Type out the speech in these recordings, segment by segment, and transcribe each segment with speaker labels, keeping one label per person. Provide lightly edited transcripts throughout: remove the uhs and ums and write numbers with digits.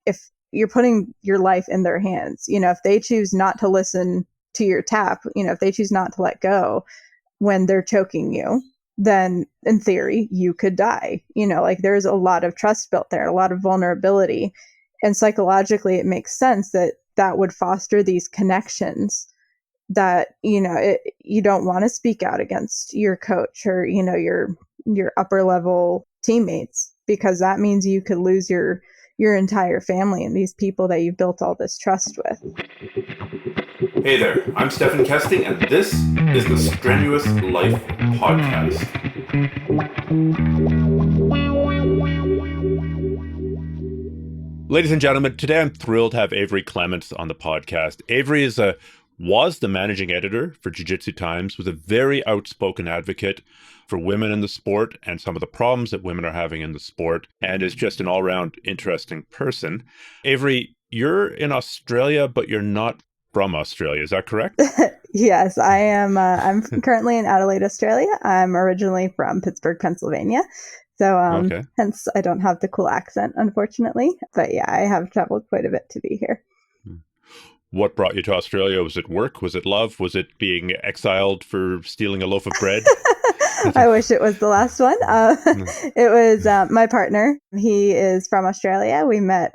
Speaker 1: if you're putting your life in their hands, if they choose not to listen to your tap, if they choose not to let go when they're choking you, then in theory, you could die. Like there's a lot of trust built there, a lot of vulnerability. And psychologically, it makes sense that would foster these connections that, you don't want to speak out against your coach or, your upper level teammates, because that means you could lose your entire family and these people that you've built all this trust with.
Speaker 2: Hey there, I'm Stephan Kesting, and this is the Strenuous Life Podcast. Ladies and gentlemen, today I'm thrilled to have Averi Clements on the podcast. Averi was the managing editor for Jiu-Jitsu Times, was a very outspoken advocate for women in the sport and some of the problems that women are having in the sport, and is just an all-around interesting person. Averi, you're in Australia, but you're not from Australia. Is that correct?
Speaker 1: Yes, I am. I'm currently in Adelaide, Australia. I'm originally from Pittsburgh, Pennsylvania. So hence I don't have the cool accent, unfortunately. But yeah, I have traveled quite a bit to be here.
Speaker 2: What brought you to Australia? Was it work? Was it love? Was it being exiled for stealing a loaf of bread?
Speaker 1: I wish it was the last one. It was my partner. He is from Australia. We met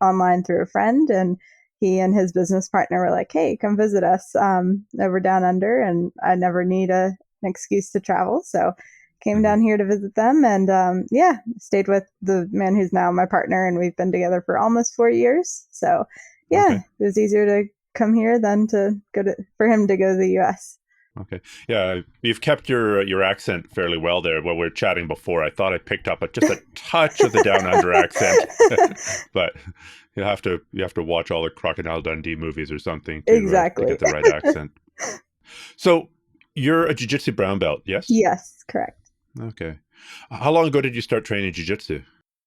Speaker 1: online through a friend, and he and his business partner were like, hey, come visit us over down under. And I never need an excuse to travel. So came down here to visit them, and stayed with the man who's now my partner, and we've been together for almost 4 years. So it was easier to come here than for him to go to the US.
Speaker 2: Okay. Yeah, you've kept your accent fairly well there. While we were chatting before, I thought I picked up just a touch of the down under accent. But you have to watch all the Crocodile Dundee movies or something to get the right accent. So you're a jiu-jitsu brown belt, yes?
Speaker 1: Yes, correct.
Speaker 2: Okay. How long ago did you start training jiu-jitsu?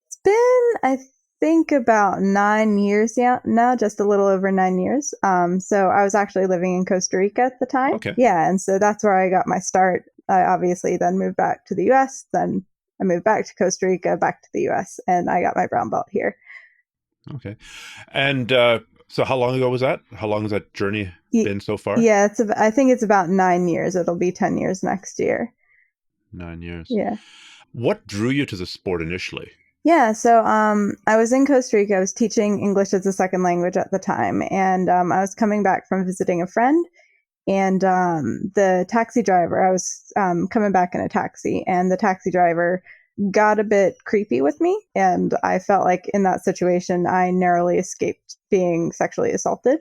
Speaker 1: It's been, I think, about 9 years now, just a little over 9 years. So I was actually living in Costa Rica at the time.
Speaker 2: Okay.
Speaker 1: Yeah, and so that's where I got my start. I obviously then moved back to the US, then I moved back to Costa Rica, back to the US, and I got my brown belt here.
Speaker 2: Okay. And so how long ago was that? How long has that journey been so far?
Speaker 1: Yeah, I think it's about 9 years. It'll be 10 years next year.
Speaker 2: 9 years.
Speaker 1: Yeah.
Speaker 2: What drew you to the sport initially?
Speaker 1: Yeah, so I was in Costa Rica. I was teaching English as a second language at the time, and I was coming back from visiting a friend, and the taxi driver, I was coming back in a taxi, and the taxi driver got a bit creepy with me, and I felt like in that situation, I narrowly escaped being sexually assaulted.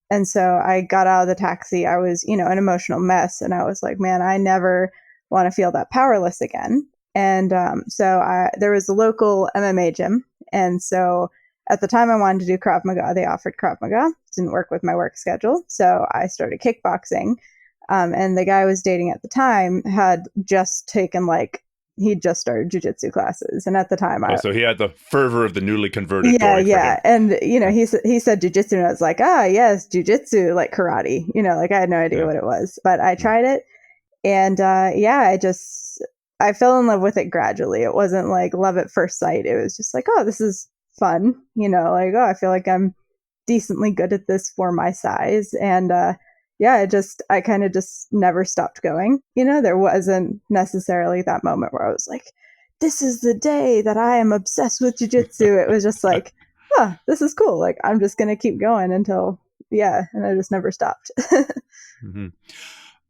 Speaker 1: And so I got out of the taxi. I was, an emotional mess, and I was like, man, I never want to feel that powerless again. And so there was a local MMA gym. And so at the time I wanted to do Krav Maga. They offered Krav Maga. Didn't work with my work schedule. So I started kickboxing. And the guy I was dating at the time had just taken he'd just started jiu-jitsu classes. And at the time
Speaker 2: so he had the fervor of the newly converted.
Speaker 1: Yeah. And, he said jiu-jitsu, and I was like, yes, jiu-jitsu, like karate, I had no idea what it was, but I tried it. And I fell in love with it gradually. It wasn't like love at first sight. It was just like, oh, this is fun. I feel like I'm decently good at this for my size. And I kind of just never stopped going. There wasn't necessarily that moment where I was like, this is the day that I am obsessed with jiu-jitsu. It was just like, oh, this is cool. Like, I'm just going to keep going until, and I just never stopped.
Speaker 2: Mm-hmm.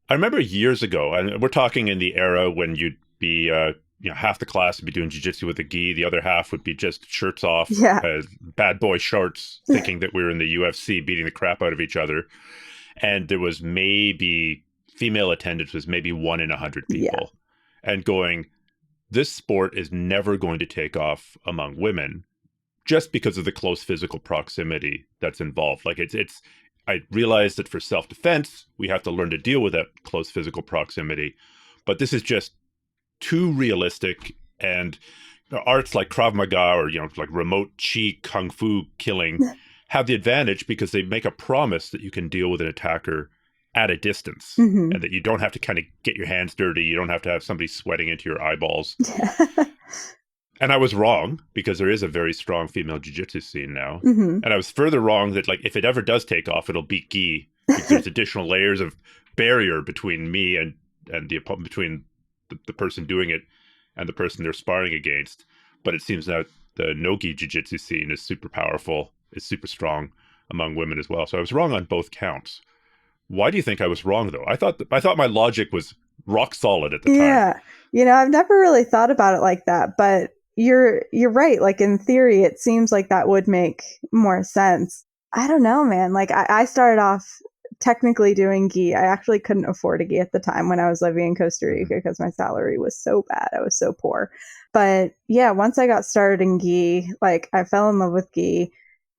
Speaker 2: I remember years ago, and we're talking in the era when you'd be, half the class would be doing jiu-jitsu with a gi, the other half would be just shirts off, bad boy shorts, thinking that we were in the UFC beating the crap out of each other. And there was female attendance was maybe 1 in 100 people. And going, this sport is never going to take off among women just because of the close physical proximity that's involved. Like I realize that for self-defense, we have to learn to deal with that close physical proximity. But this is just too realistic, and arts like Krav Maga or, like remote chi kung fu killing have the advantage because they make a promise that you can deal with an attacker at a distance, and that you don't have to kind of get your hands dirty. You don't have to have somebody sweating into your eyeballs. And I was wrong, because there is a very strong female jiu-jitsu scene now.
Speaker 1: Mm-hmm.
Speaker 2: And I was further wrong that, like, if it ever does take off, it'll beat gi, because there's additional layers of barrier between me and between the person doing it and the person they're sparring against. But it seems that the no-gi jiu-jitsu scene is super powerful, is super strong among women as well. So I was wrong on both counts. Why do you think I was wrong, though? I thought my logic was rock solid at the time.
Speaker 1: Yeah. I've never really thought about it like that, but you're right. Like, in theory, it seems like that would make more sense. I don't know, man. Like, I started off technically doing gi. I actually couldn't afford a gi at the time when I was living in Costa Rica because my salary was so bad. I was so poor. But yeah, once I got started in gi, like, I fell in love with gi,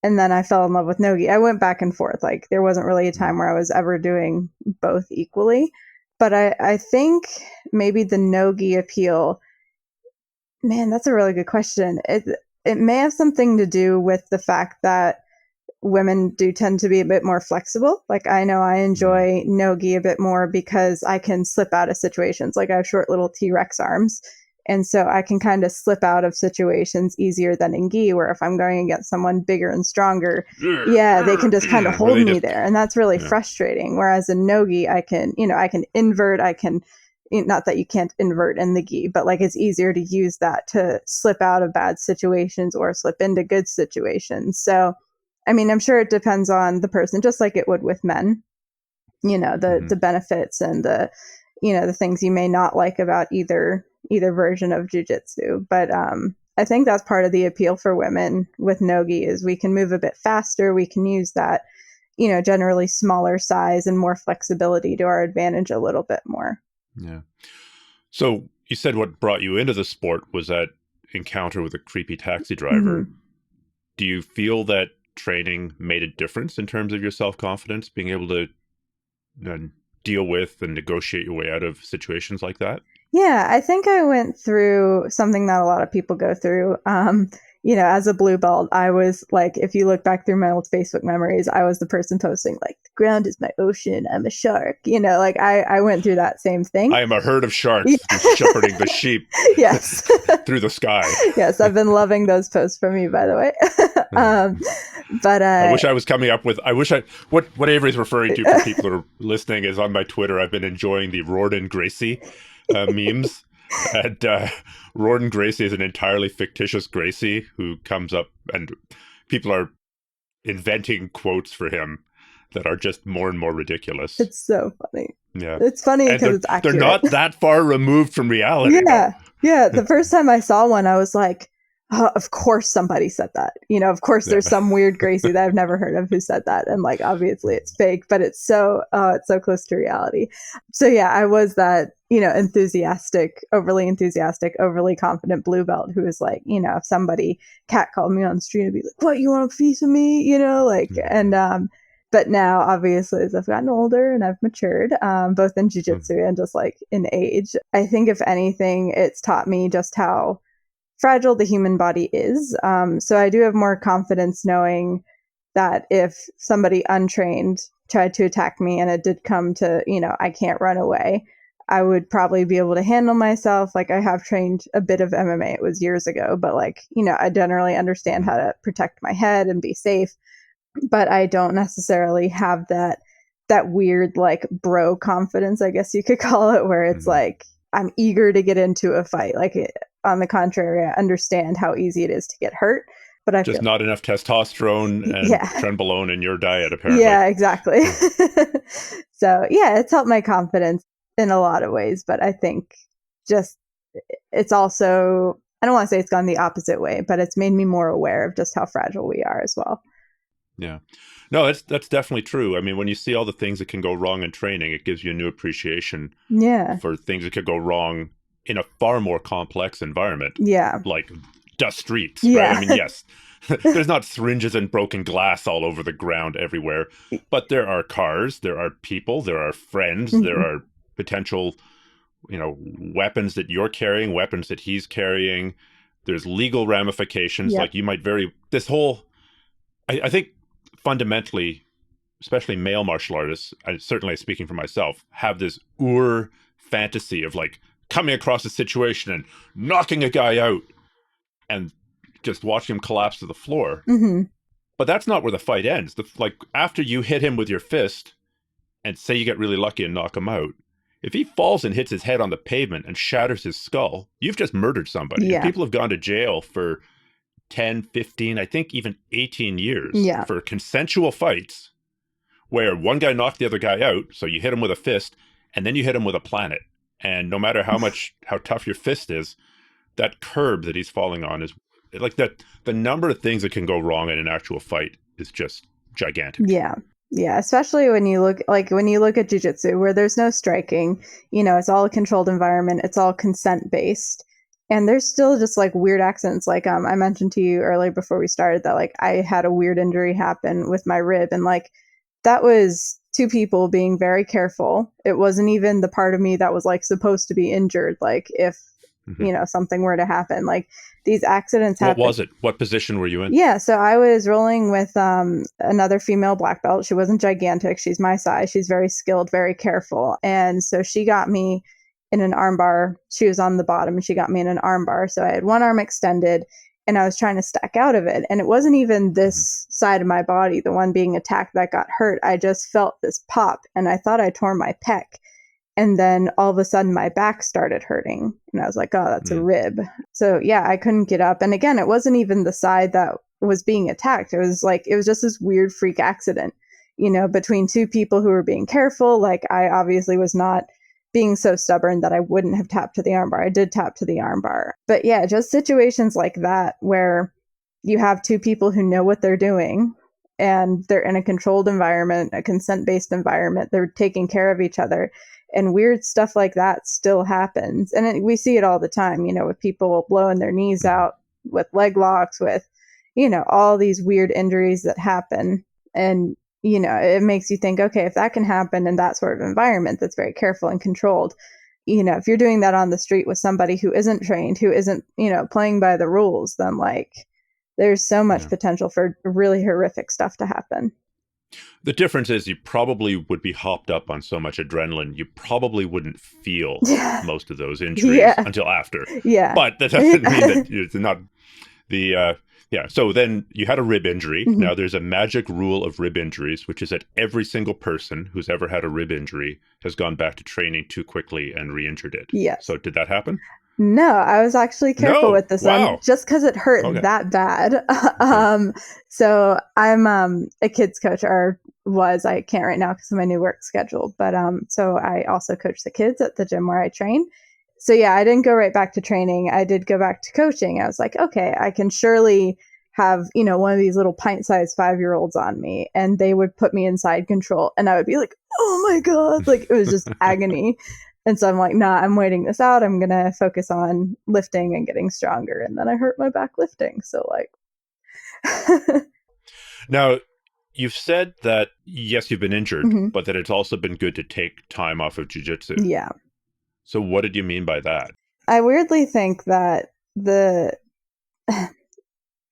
Speaker 1: and then I fell in love with no gi. I went back and forth. Like, there wasn't really a time where I was ever doing both equally. But I think maybe the no gi appeal, man, that's a really good question. It may have something to do with the fact that women do tend to be a bit more flexible. Like, I know I enjoy no-gi a bit more because I can slip out of situations. Like, I have short little T-Rex arms. And so I can kind of slip out of situations easier than in gi, where if I'm going against someone bigger and stronger, yeah, they can just kind of hold me there. And that's really frustrating. Whereas in no-gi, I can invert, not that you can't invert in the gi, but like, it's easier to use that to slip out of bad situations or slip into good situations. So, I mean, I'm sure it depends on the person, just like it would with men, the benefits and the things you may not like about either version of jiu-jitsu. But I think that's part of the appeal for women with no-gi is we can move a bit faster. We can use that, generally smaller size and more flexibility to our advantage a little bit more.
Speaker 2: Yeah. So you said what brought you into the sport was that encounter with a creepy taxi driver.
Speaker 1: Mm-hmm.
Speaker 2: Do you feel that training made a difference in terms of your self-confidence, being able to deal with and negotiate your way out of situations like that?
Speaker 1: Yeah, I think I went through something that a lot of people go through. As a blue belt, I was like, if you look back through my old Facebook memories, I was the person posting like, the ground is my ocean, I'm a shark. Like, I went through that same thing.
Speaker 2: I am a herd of sharks shepherding the sheep
Speaker 1: yes.
Speaker 2: through the sky.
Speaker 1: Yes, I've been loving those posts from you, by the way. But
Speaker 2: I wish I was coming up with, what Avery's referring to for people who are listening is on my Twitter, I've been enjoying the Rorden Gracie memes. And Rorden Gracie is an entirely fictitious Gracie who comes up, and people are inventing quotes for him that are just more and more ridiculous.
Speaker 1: It's so funny.
Speaker 2: Yeah,
Speaker 1: it's funny because it's accurate.
Speaker 2: They're not that far removed from reality.
Speaker 1: Yeah, yeah. The first time I saw one, I was like, oh, of course somebody said that. Of course there's some weird Gracie that I've never heard of who said that. And like, obviously it's fake, but it's so close to reality. So yeah, I was that, overly enthusiastic, overly confident blue belt who was like, if somebody catcalled me on the street, I'd be like, what, you want a piece of me? And, but now obviously as I've gotten older and I've matured, both in jiu-jitsu and just like in age, I think if anything, it's taught me just how fragile the human body is. So I do have more confidence knowing that if somebody untrained tried to attack me and it did come to, I can't run away, I would probably be able to handle myself. Like, I have trained a bit of MMA. It was years ago, but like, I generally understand how to protect my head and be safe, but I don't necessarily have that weird, like, bro confidence, I guess you could call it, where it's like, I'm eager to get into a fight. Like, on the contrary, I understand how easy it is to get hurt, but I
Speaker 2: just not enough testosterone and trenbolone in your diet, apparently.
Speaker 1: Yeah, exactly. So yeah, it's helped my confidence in a lot of ways, but I think just it's also, I don't want to say it's gone the opposite way, but it's made me more aware of just how fragile we are as well.
Speaker 2: Yeah. No, that's definitely true. I mean, when you see all the things that can go wrong in training, it gives you a new appreciation for things that could go wrong in a far more complex environment.
Speaker 1: Yeah.
Speaker 2: Like dust streets,
Speaker 1: yeah.
Speaker 2: right? I mean, yes, there's not syringes and broken glass all over the ground everywhere, but there are cars, there are people, there are friends, there are potential, weapons that you're carrying, weapons that he's carrying. There's legal ramifications. Like, you might I think fundamentally, especially male martial artists, certainly speaking for myself, have this fantasy of like coming across a situation and knocking a guy out. and just watching him collapse to the floor.
Speaker 1: Mm-hmm.
Speaker 2: But that's not where the fight ends. Like after you hit him with your fist and say you get really lucky and knock him out, if he falls and hits his head on the pavement and shatters his skull, you've just murdered somebody.
Speaker 1: Yeah.
Speaker 2: And people have gone to jail for 10, 15, I think even 18 years for consensual fights where one guy knocked the other guy out. So you hit him with a fist and then you hit him with a planet. And no matter how tough your fist is, that curb that he's falling on is like that. The number of things that can go wrong in an actual fight is just gigantic.
Speaker 1: Yeah. Yeah. Especially when you look at jiu-jitsu where there's no striking, it's all a controlled environment. It's all consent based. And there's still just like weird accidents. Like I mentioned to you earlier before we started that like I had a weird injury happen with my rib, and like that was two people being very careful. It wasn't even the part of me that was like supposed to be injured. Like if something were to happen, like these accidents happen.
Speaker 2: What was it? What position were you in?
Speaker 1: Yeah, so I was rolling with another female black belt. She wasn't gigantic. She's my size. She's very skilled, very careful. And so she got me in an armbar. She was on the bottom and she got me in an armbar. So I had one arm extended and I was trying to stack out of it. And it wasn't even this side of my body, the one being attacked, that got hurt. I just felt this pop and I thought I tore my pec. And then all of a sudden my back started hurting. And I was like, oh, that's a rib. So yeah, I couldn't get up. And again, it wasn't even the side that was being attacked. It was just this weird freak accident, between two people who were being careful. Like I obviously was not being so stubborn that I wouldn't have tapped to the armbar. I did tap to the armbar. But yeah, just situations like that where you have two people who know what they're doing and they're in a controlled environment, a consent-based environment. They're taking care of each other. And weird stuff like that still happens. And we see it all the time, with people blowing their knees out, with leg locks, with, all these weird injuries that happen. And, it makes you think, okay, if that can happen in that sort of environment that's very careful and controlled, if you're doing that on the street with somebody who isn't trained, who isn't, playing by the rules, then like there's so much potential for really horrific stuff to happen.
Speaker 2: The difference is you probably would be hopped up on so much adrenaline, you probably wouldn't feel most of those injuries until after.
Speaker 1: Yeah.
Speaker 2: But that doesn't mean that it's not the, So then you had a rib injury. Mm-hmm. Now there's a magic rule of rib injuries, which is that every single person who's ever had a rib injury has gone back to training too quickly and re-injured it.
Speaker 1: Yes.
Speaker 2: So did that happen?
Speaker 1: No, I was actually careful with this one just because it hurt that bad. So I'm a kids coach, I can't right now because of my new work schedule. But so I also coach the kids at the gym where I train. So yeah, I didn't go right back to training. I did go back to coaching. I was like, okay, I can surely have, one of these little pint-sized 5-year-olds on me, and they would put me in side control and I would be like, oh my God, like it was just agony. And so I'm like, nah, I'm waiting this out. I'm going to focus on lifting and getting stronger. And then I hurt my back lifting. So like.
Speaker 2: Now, you've said that, yes, you've been injured, but that it's also been good to take time off of jiu-jitsu.
Speaker 1: Yeah.
Speaker 2: So what did you mean by that?
Speaker 1: I weirdly think that let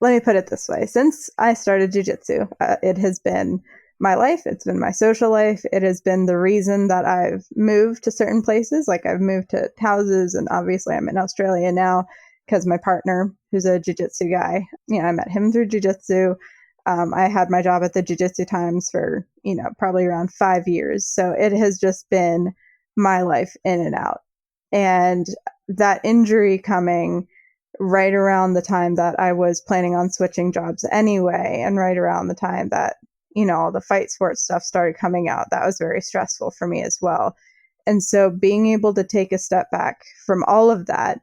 Speaker 1: me put it this way. Since I started jiu-jitsu, it has been my life. It's been my social life. It has been the reason that I've moved to certain places. Like I've moved to houses, and obviously I'm in Australia now because my partner, who's a jiu-jitsu guy, I met him through jiu-jitsu. I had my job at the Jiu-Jitsu Times for, probably around 5 years. So it has just been my life in and out. And that injury coming right around the time that I was planning on switching jobs anyway, and right around the time that all the fight sports stuff started coming out, that was very stressful for me as well. And so being able to take a step back from all of that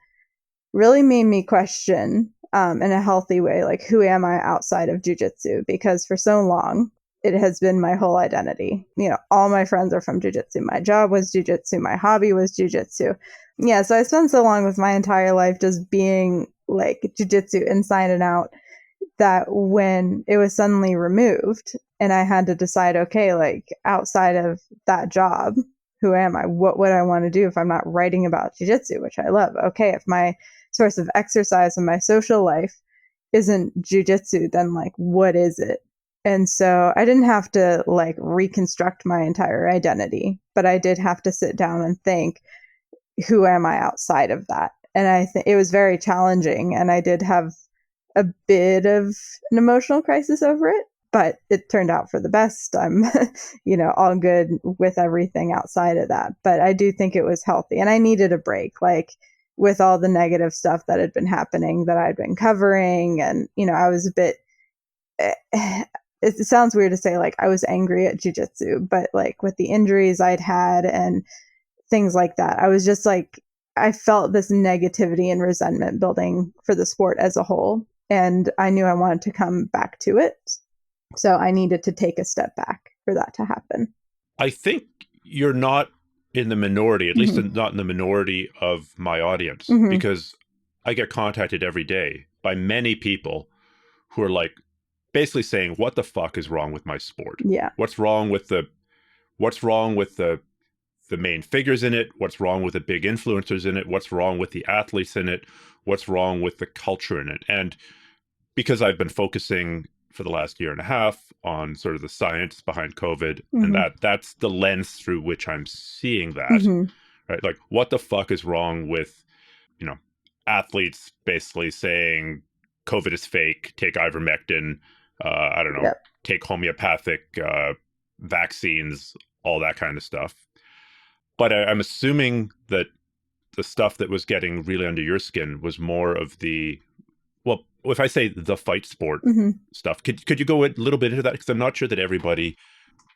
Speaker 1: really made me question in a healthy way, like, who am I outside of jiu-jitsu? Because for so long, it has been my whole identity. All my friends are from jiu-jitsu. My job was jiu-jitsu. My hobby was jiu-jitsu. Yeah, so I spent so long with my entire life just being like jiu-jitsu inside and out, that when it was suddenly removed and I had to decide, okay, like outside of that job, who am I? What would I want to do if I'm not writing about jiu-jitsu, which I love? Okay, if my source of exercise in my social life isn't jiu-jitsu, then like, what is it? And so I didn't have to like reconstruct my entire identity, but I did have to sit down and think, who am I outside of that? And I think it was very challenging, and I did have a bit of an emotional crisis over it, but it turned out for the best. I'm, all good with everything outside of that. But I do think it was healthy, and I needed a break, like with all the negative stuff that had been happening that I'd been covering. And, I was a bit, it sounds weird to say, like, I was angry at jiu-jitsu, but like with the injuries I'd had and things like that, I was just like, I felt this negativity and resentment building for the sport as a whole. And I knew I wanted to come back to it. So I needed to take a step back for that to happen.
Speaker 2: I think you're not in the minority, at least not in the minority of my audience, because I get contacted every day by many people who are like basically saying, what the fuck is wrong with my sport?
Speaker 1: Yeah.
Speaker 2: What's wrong with the main figures in it? What's wrong with the big influencers in it? What's wrong with the athletes in it? What's wrong with the culture in it? And because I've been focusing for the last year and a half on sort of the science behind COVID, and that's the lens through which I'm seeing that, right? Like, what the fuck is wrong with, athletes basically saying COVID is fake, take ivermectin, I don't know, take homeopathic vaccines, all that kind of stuff. But I'm assuming that the stuff that was getting really under your skin was more of the, well, if I say the fight sport stuff, could you go a little bit into that? Because I'm not sure that everybody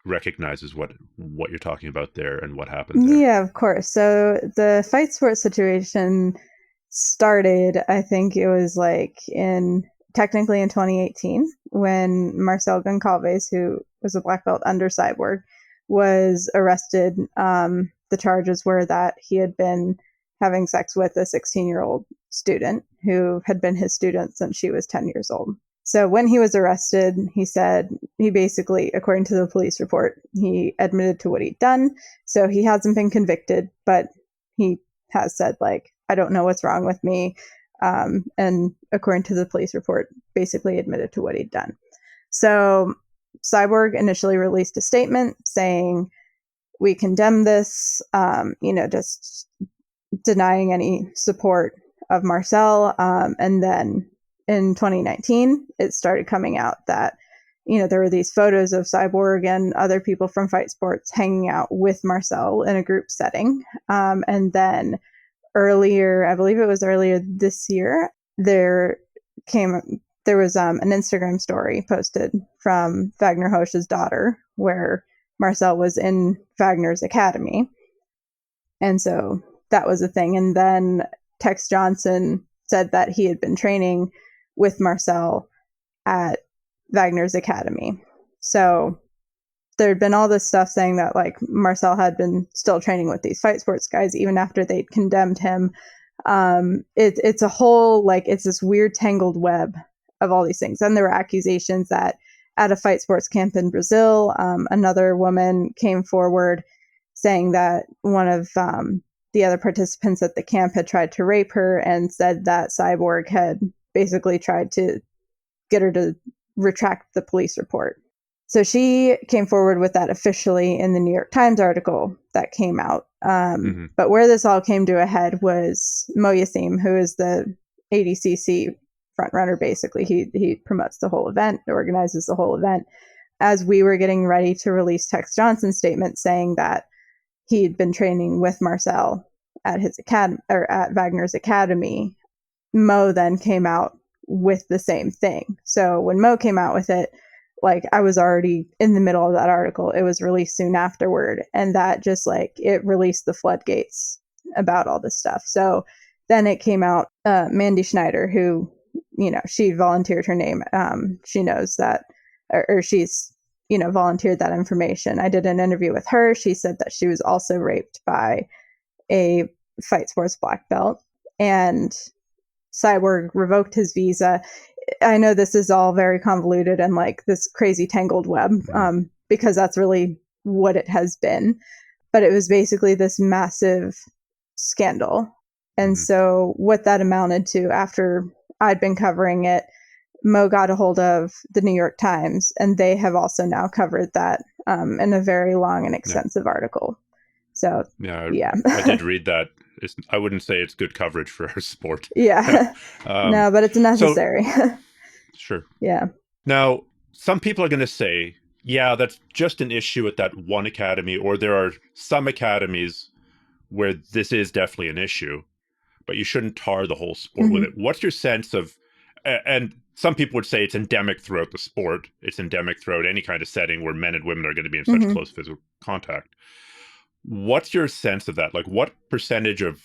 Speaker 2: recognizes what you're talking about there and what happened there.
Speaker 1: Yeah, of course. So the fight sport situation started, I think it was like technically in 2018, when Marcel Goncalves, who was a black belt under Cyborg, was arrested. The charges were that he had been having sex with a 16-year-old student who had been his student since she was 10 years old. So when he was arrested, he said, he basically, according to the police report, he admitted to what he'd done. So he hasn't been convicted, but he has said, like, I don't know what's wrong with me. And according to the police report, basically admitted to what he'd done. So Cyborg initially released a statement saying, we condemn this, just denying any support of Marcel. And then in 2019, it started coming out that, there were these photos of Cyborg and other people from Fight Sports hanging out with Marcel in a group setting. And then I believe it was earlier this year, there was an Instagram story posted from Wagner Hosch's daughter where Marcel was in Wagner's academy. And so that was a thing. And then Tex Johnson said that he had been training with Marcel at Wagner's academy. So there had been all this stuff saying that, like, Marcel had been still training with these Fight Sports guys even after they'd condemned him. It's a whole, like, it's this weird tangled web of all these things. And there were accusations that at a Fight Sports camp in Brazil, another woman came forward saying that one of the other participants at the camp had tried to rape her, and said that Cyborg had basically tried to get her to retract the police report. So she came forward with that officially in the New York Times article that came out. But where this all came to a head was Mo Yassim, who is the ADCC frontrunner. Basically, he promotes the whole event, organizes the whole event. As we were getting ready to release Tex Johnson's statement saying that he'd been training with Marcel at his academy, or at Wagner's academy, Mo then came out with the same thing. So when Mo came out with it, like, I was already in the middle of that article. It was released soon afterward. And that just, like, it released the floodgates about all this stuff. So then it came out, Mandy Schneider, who, she volunteered her name. She knows that, or she's, volunteered that information. I did an interview with her. She said that she was also raped by a Fight Sports black belt, and Cyborg revoked his visa. I know this is all very convoluted and, like, this crazy tangled web, because that's really what it has been. But it was basically this massive scandal. And so what that amounted to, after I'd been covering it, Mo got a hold of the New York Times, and they have also now covered that in a very long and extensive article. So,
Speaker 2: I did read that I wouldn't say it's good coverage for our sport.
Speaker 1: Yeah. No, but it's necessary.
Speaker 2: So, sure.
Speaker 1: Yeah.
Speaker 2: Now, some people are going to say, yeah, that's just an issue at that one academy, or there are some academies where this is definitely an issue, but you shouldn't tar the whole sport with it. What's your sense of, and some people would say it's endemic throughout the sport. It's endemic throughout any kind of setting where men and women are going to be in such close physical contact. What's your sense of that? Like, what percentage of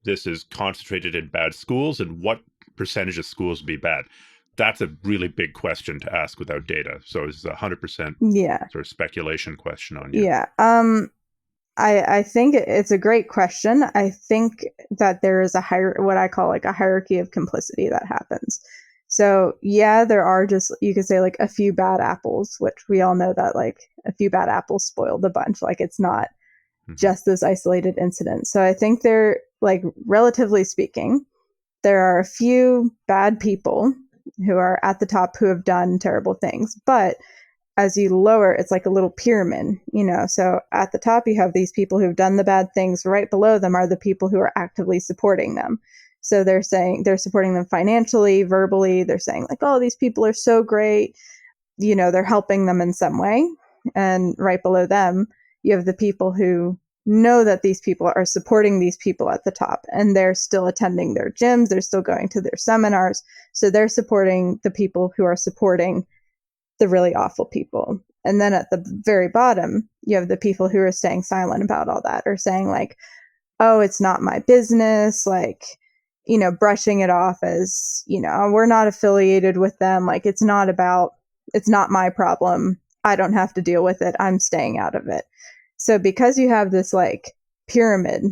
Speaker 2: this is concentrated in bad schools, and what percentage of schools would be bad? That's a really big question to ask without data. So it's 100% sort of speculation question on you.
Speaker 1: Yeah. I think it's a great question. I think that there is what I call like a hierarchy of complicity that happens. So yeah, there are just, you could say like a few bad apples, which we all know that like a few bad apples spoil the bunch. Like it's not just this isolated incident. So I think they're like, relatively speaking, there are a few bad people who are at the top who have done terrible things. But as you lower, it's like a little pyramid, so at the top you have these people who've done the bad things. Right below them are the people who are actively supporting them. So they're saying they're supporting them financially, verbally. They're saying like, oh, these people are so great. They're helping them in some way. And right below them, you have the people who know that these people are supporting these people at the top, and they're still attending their gyms. They're still going to their seminars. So they're supporting the people who are supporting the really awful people. And then at the very bottom, you have the people who are staying silent about all that, or saying like, oh, it's not my business, like, brushing it off as, we're not affiliated with them. Like, it's not my problem. I don't have to deal with it. I'm staying out of it. So because you have this like pyramid,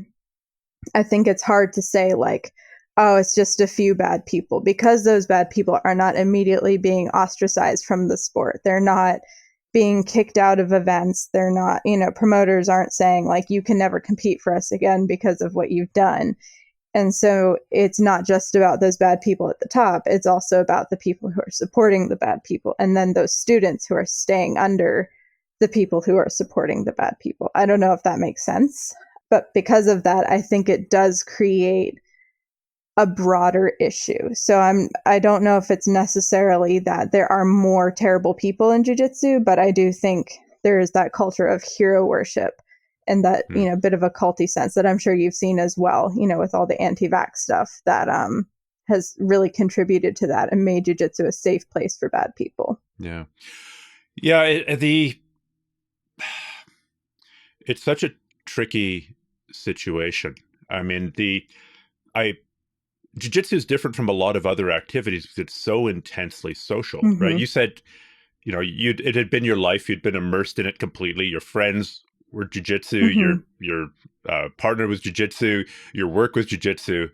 Speaker 1: I think it's hard to say like, oh, it's just a few bad people, because those bad people are not immediately being ostracized from the sport. They're not being kicked out of events. They're not, promoters aren't saying like, you can never compete for us again because of what you've done. And so it's not just about those bad people at the top. It's also about the people who are supporting the bad people. And then those students who are staying under the people who are supporting the bad people. I don't know if that makes sense, but because of that, I think it does create a broader issue. So I don't know if it's necessarily that there are more terrible people in jiu-jitsu, but I do think there is that culture of hero worship and that, bit of a culty sense that I'm sure you've seen as well, with all the anti-vax stuff that has really contributed to that and made jiu-jitsu a safe place for bad people.
Speaker 2: Yeah. Yeah. It's such a tricky situation. I mean, jiu-jitsu is different from a lot of other activities because it's so intensely social, right? You said, it had been your life. You'd been immersed in it completely. Your friends were jiu-jitsu. Your partner was jiu-jitsu. Your work was jiu-jitsu.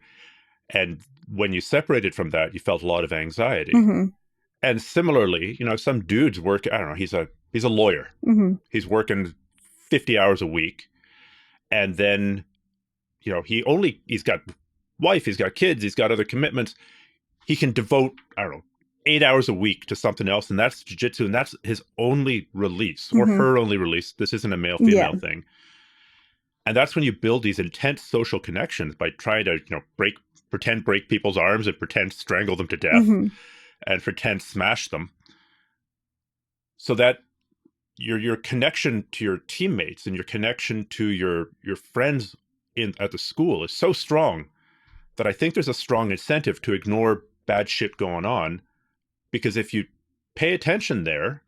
Speaker 2: And when you separated from that, you felt a lot of anxiety. And similarly, some dudes work, I don't know, he's a lawyer. He's working 50 hours a week. And then, he's got wife, he's got kids, he's got other commitments. He can devote, I don't know, 8 hours a week to something else, and that's jiu-jitsu, and that's his only release, or her only release. This isn't a male-female thing. And that's when you build these intense social connections by trying to, pretend break people's arms and pretend strangle them to death and pretend smash them. So that your connection to your teammates and your connection to your friends at the school is so strong that I think there's a strong incentive to ignore bad shit going on, because if you pay attention there,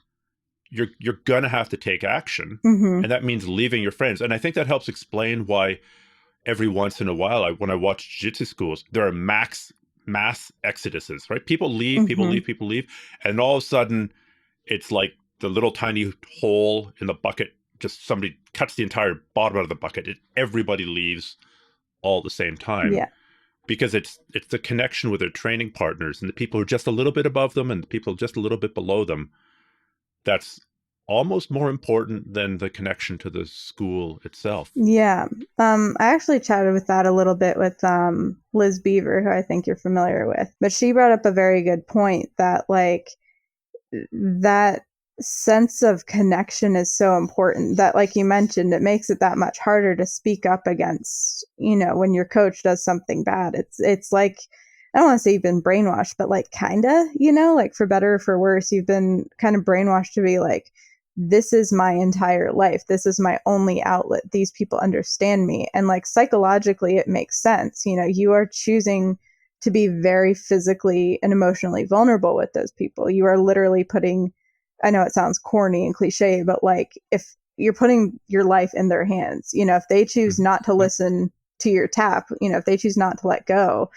Speaker 2: you're gonna have to take action, and that means leaving your friends. And I think that helps explain why every once in a while, when I watch jiu-jitsu schools, there are mass exoduses, right? People leave, people leave, and all of a sudden, it's like the little tiny hole in the bucket. Just somebody cuts the entire bottom out of the bucket. Everybody leaves all at the same time.
Speaker 1: Yeah.
Speaker 2: Because it's the connection with their training partners and the people who are just a little bit above them and the people just a little bit below them. That's almost more important than the connection to the school itself.
Speaker 1: Yeah. I actually chatted with that a little bit with Liz Beaver, who I think you're familiar with. But she brought up a very good point that like that sense of connection is so important that, like you mentioned, it makes it that much harder to speak up against, when your coach does something bad. It's like, I don't want to say you've been brainwashed, but like kinda, like for better or for worse, you've been kind of brainwashed to be like, this is my entire life. This is my only outlet. These people understand me. And like psychologically, it makes sense. You are choosing to be very physically and emotionally vulnerable with those people. You are literally putting, I know it sounds corny and cliche, but like if you're putting your life in their hands, if they choose not to listen to your tap, if they choose not to let go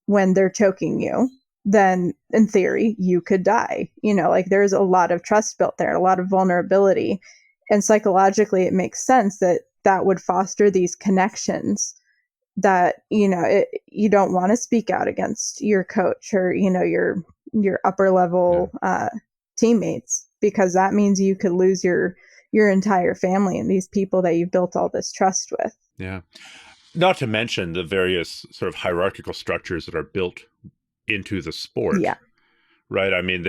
Speaker 1: when they're choking you, then in theory, you could die. Like there's a lot of trust built there, a lot of vulnerability. And psychologically, it makes sense that that would foster these connections that, you don't want to speak out against your coach or, your upper level teammates, because that means you could lose your entire family and these people that you've built all this trust with.
Speaker 2: Yeah. Not to mention the various sort of hierarchical structures that are built into the sport.
Speaker 1: Yeah.
Speaker 2: Right? I mean,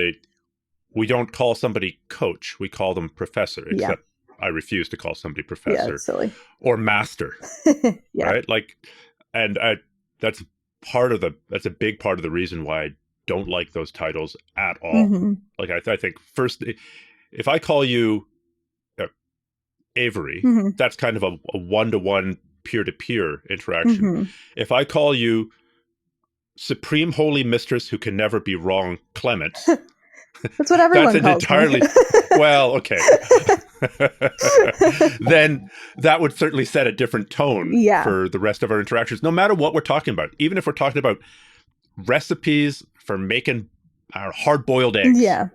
Speaker 2: we don't call somebody coach, we call them professor, except I refuse to call somebody professor.
Speaker 1: Yeah, it's silly.
Speaker 2: Or master. Right? Like, and that's a big part of the reason why I don't like those titles at all. Mm-hmm. Like, I think first, if I call you Averi, mm-hmm. that's kind of a one-to-one, peer-to-peer interaction. Mm-hmm. If I call you Supreme Holy Mistress who can never be wrong, Clements.
Speaker 1: That's what everyone calls
Speaker 2: entirely.
Speaker 1: Me.
Speaker 2: Well, okay. Then that would certainly set a different tone for the rest of our interactions, no matter what we're talking about. Even if we're talking about recipes for making our hard-boiled eggs.
Speaker 1: Yeah.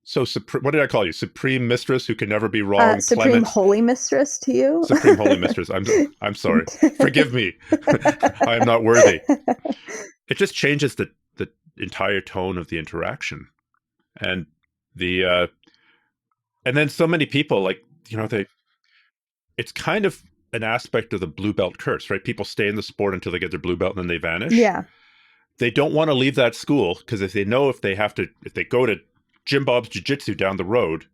Speaker 2: So, what did I call you? Supreme Mistress who can never be wrong.
Speaker 1: Supreme
Speaker 2: Clements.
Speaker 1: Holy Mistress to you.
Speaker 2: Supreme Holy Mistress. I'm sorry. Forgive me. I am not worthy. It just changes the entire tone of the interaction, and and then so many people, like, it's kind of an aspect of the blue belt curse, right? People stay in the sport until they get their blue belt and then they vanish.
Speaker 1: Yeah.
Speaker 2: They don't want to leave that school because if they go to Jim Bob's Jiu-Jitsu down the road,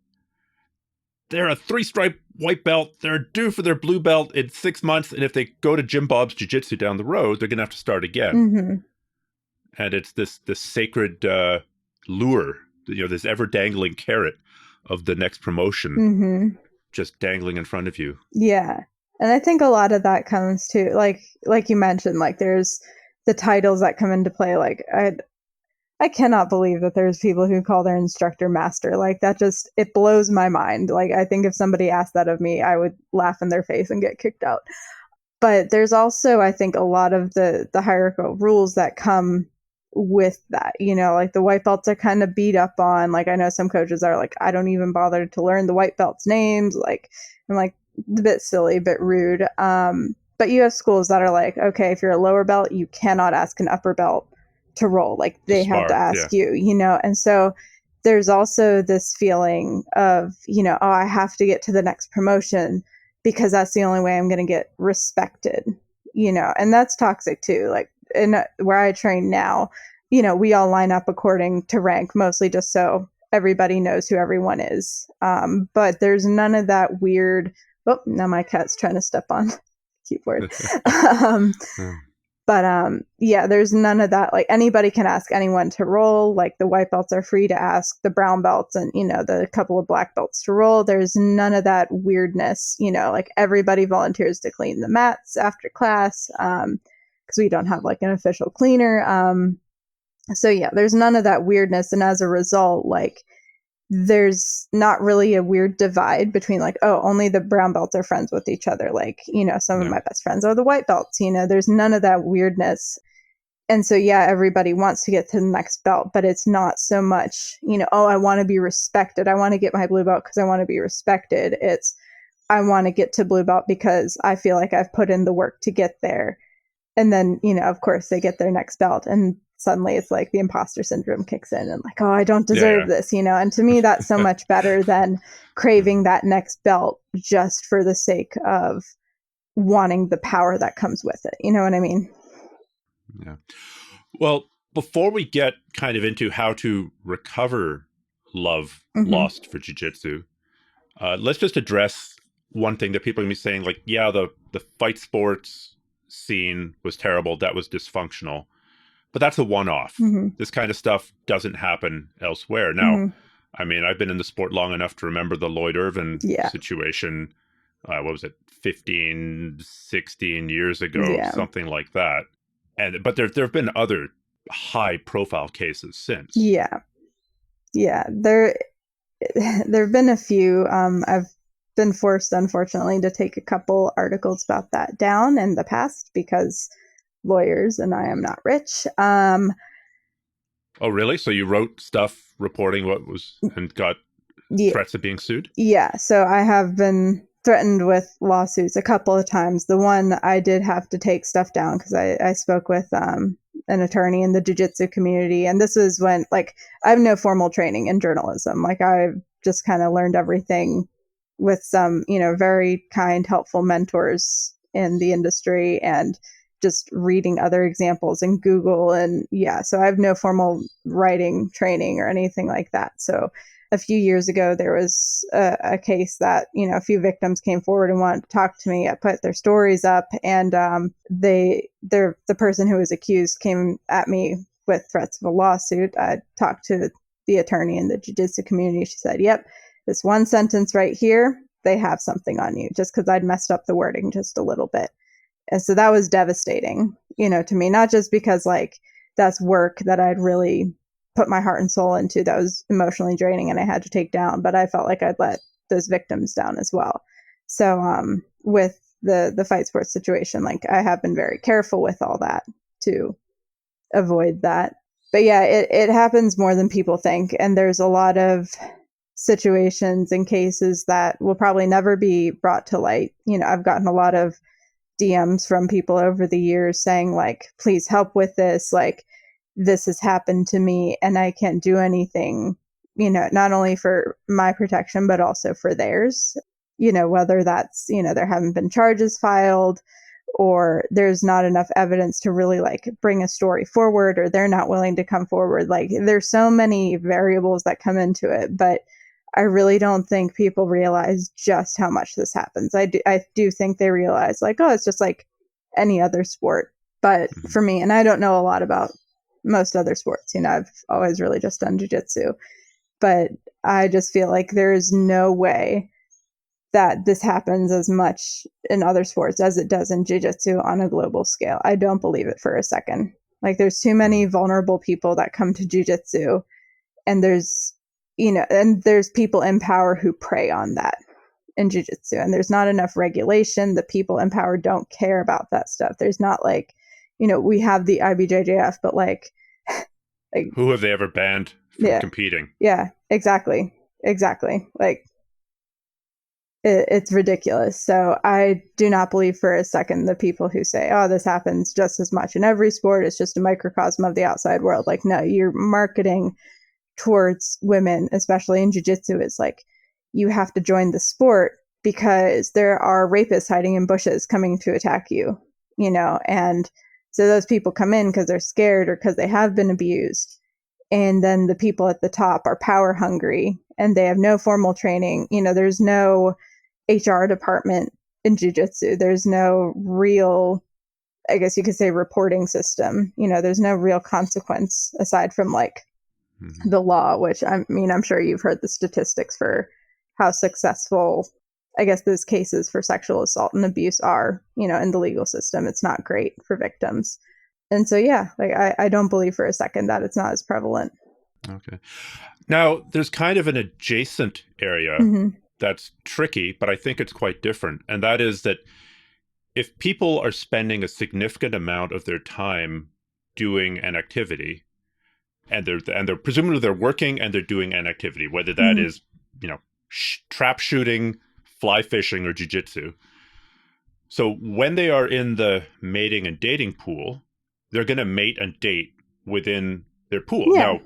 Speaker 2: they're a 3-stripe white belt. They're due for their blue belt in 6 months. And if they go to Jim Bob's Jiu-Jitsu down the road, they're going to have to start again. Mm-hmm. And it's this sacred lure, this ever-dangling carrot of the next promotion, mm-hmm. just dangling in front of you.
Speaker 1: Yeah. And I think a lot of that comes to, like you mentioned, like there's the titles that come into play. Like I cannot believe that there's people who call their instructor master. Like that it blows my mind. Like I think if somebody asked that of me, I would laugh in their face and get kicked out. But there's also, I think, a lot of the hierarchical rules that come with that. Like the white belts are kind of beat up on. Like I know some coaches are like, I don't even bother to learn the white belts' names. Like I'm like, a bit silly, a bit rude. But you have schools that are like, okay, if you're a lower belt, you cannot ask an upper belt to roll. Like they have to ask you, and so there's also this feeling of, oh, I have to get to the next promotion because that's the only way I'm going to get respected, and that's toxic too. Like where I train now, we all line up according to rank, mostly just so everybody knows who everyone is. But there's none of that weird, oh, now my cat's trying to step on the keyboard. But there's none of that. Like anybody can ask anyone to roll. Like the white belts are free to ask the brown belts and, the couple of black belts to roll. There's none of that weirdness, like everybody volunteers to clean the mats after class because we don't have like an official cleaner. So yeah, there's none of that weirdness. And as a result, like there's not really a weird divide between like, oh, only the brown belts are friends with each other. Like, some of my best friends are the white belts, there's none of that weirdness. And so, yeah, everybody wants to get to the next belt, but it's not so much, oh, I want to be respected. I want to get my blue belt because I want to be respected. It's, I want to get to blue belt because I feel like I've put in the work to get there. And then, of course, they get their next belt and suddenly it's like the imposter syndrome kicks in and like, oh, I don't deserve this, And to me, that's so much better than craving that next belt just for the sake of wanting the power that comes with it. You know what I mean?
Speaker 2: Yeah. Well, before we get kind of into how to recover love lost for jiu-jitsu. Let's just address one thing that people are going to be saying, like, yeah, the fight sports scene was terrible. That was dysfunctional. But that's a one-off. This kind of stuff doesn't happen elsewhere. Now, I mean, I've been in the sport long enough to remember the Lloyd Irvin situation. What was it, 15, 16 years ago, something like that. But there have been other high-profile cases since.
Speaker 1: Yeah. There have been a few. I've been forced, unfortunately, to take a couple articles about that down in the past because lawyers and I am not rich.
Speaker 2: Oh, really? So you wrote stuff reporting what was and got threats of being sued?
Speaker 1: Yeah. So I have been threatened with lawsuits a couple of times. The one I did have to take stuff down because I spoke with an attorney in the jiu-jitsu community. And this was when, like, I have no formal training in journalism. Like, I've just kind of learned everything with some, very kind, helpful mentors in the industry and just reading other examples in Google. And so I have no formal writing training or anything like that. So a few years ago, there was a case that, a few victims came forward and wanted to talk to me. I put their stories up, and the person who was accused came at me with threats of a lawsuit. I talked to the attorney in the jiu-jitsu community. She said, yep, this one sentence right here, they have something on you, just because I'd messed up the wording just a little bit. And so that was devastating, to me, not just because, like, that's work that I'd really put my heart and soul into that was emotionally draining and I had to take down, but I felt like I'd let those victims down as well. So with the fight sports situation, like, I have been very careful with all that to avoid that. But yeah, it happens more than people think. And there's a lot of situations and cases that will probably never be brought to light. I've gotten a lot of DMs from people over the years saying, like, please help with this. Like, this has happened to me and I can't do anything, not only for my protection, but also for theirs, whether that's, there haven't been charges filed or there's not enough evidence to really, like, bring a story forward, or they're not willing to come forward. Like, there's so many variables that come into it, but I really don't think people realize just how much this happens. I do think they realize, like, oh, it's just like any other sport. But for me, and I don't know a lot about most other sports, I've always really just done jiu-jitsu, but I just feel like there is no way that this happens as much in other sports as it does in jiu-jitsu on a global scale. I don't believe it for a second. Like, there's too many vulnerable people that come to jiu-jitsu, and there's people in power who prey on that in jiu-jitsu, and there's not enough regulation. The people in power don't care about that stuff. There's not, like, we have the IBJJF, but like
Speaker 2: who have they ever banned from competing?
Speaker 1: Yeah, exactly. Like, it's ridiculous. So I do not believe for a second the people who say, oh, this happens just as much in every sport, it's just a microcosm of the outside world. Like, no, you're marketing towards women, especially in jiu-jitsu, is like, you have to join the sport because there are rapists hiding in bushes coming to attack you, and so those people come in because they're scared or because they have been abused. And then the people at the top are power hungry and they have no formal training. There's no HR department in jiu-jitsu. There's no real, I guess you could say, reporting system. There's no real consequence aside from, like, the law, which, I mean, I'm sure you've heard the statistics for how successful, I guess, those cases for sexual assault and abuse are, in the legal system. It's not great for victims. And so, yeah, like, I don't believe for a second that it's not as prevalent.
Speaker 2: Okay. Now, there's kind of an adjacent area that's tricky, but I think it's quite different. And that is that if people are spending a significant amount of their time doing an activity, and they're presumably they're working and they're doing an activity, whether that is, trap shooting, fly fishing, or jiu-jitsu. So when they are in the mating and dating pool, they're going to mate and date within their pool. Yeah. Now,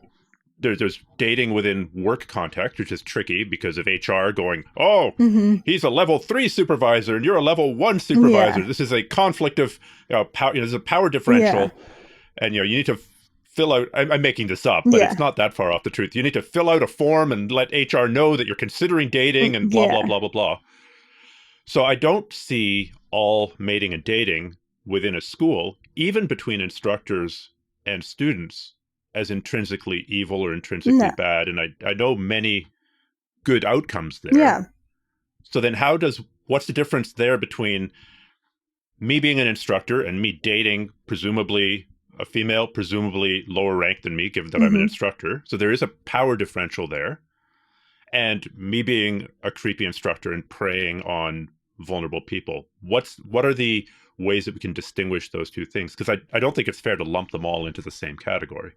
Speaker 2: there's dating within work context, which is tricky because of HR going, oh, he's a level 3 supervisor and you're a level 1 supervisor. Yeah. This is a conflict of power. There's a power differential, and you need to fill out, I'm making this up, but
Speaker 1: Yeah.
Speaker 2: it's not that far off the truth. You need to fill out a form and let HR know that you're considering dating and blah, blah,
Speaker 1: Yeah.
Speaker 2: blah, blah, blah. So I don't see all mating and dating within a school, even between instructors and students, as intrinsically evil or intrinsically
Speaker 1: No.
Speaker 2: bad. And I know many good outcomes there.
Speaker 1: Yeah.
Speaker 2: So then what's the difference there between me being an instructor and me dating presumably a female, presumably lower ranked than me, given that I'm an instructor? So there is a power differential there. And me being a creepy instructor and preying on vulnerable people. What are the ways that we can distinguish those two things? Because I don't think it's fair to lump them all into the same category.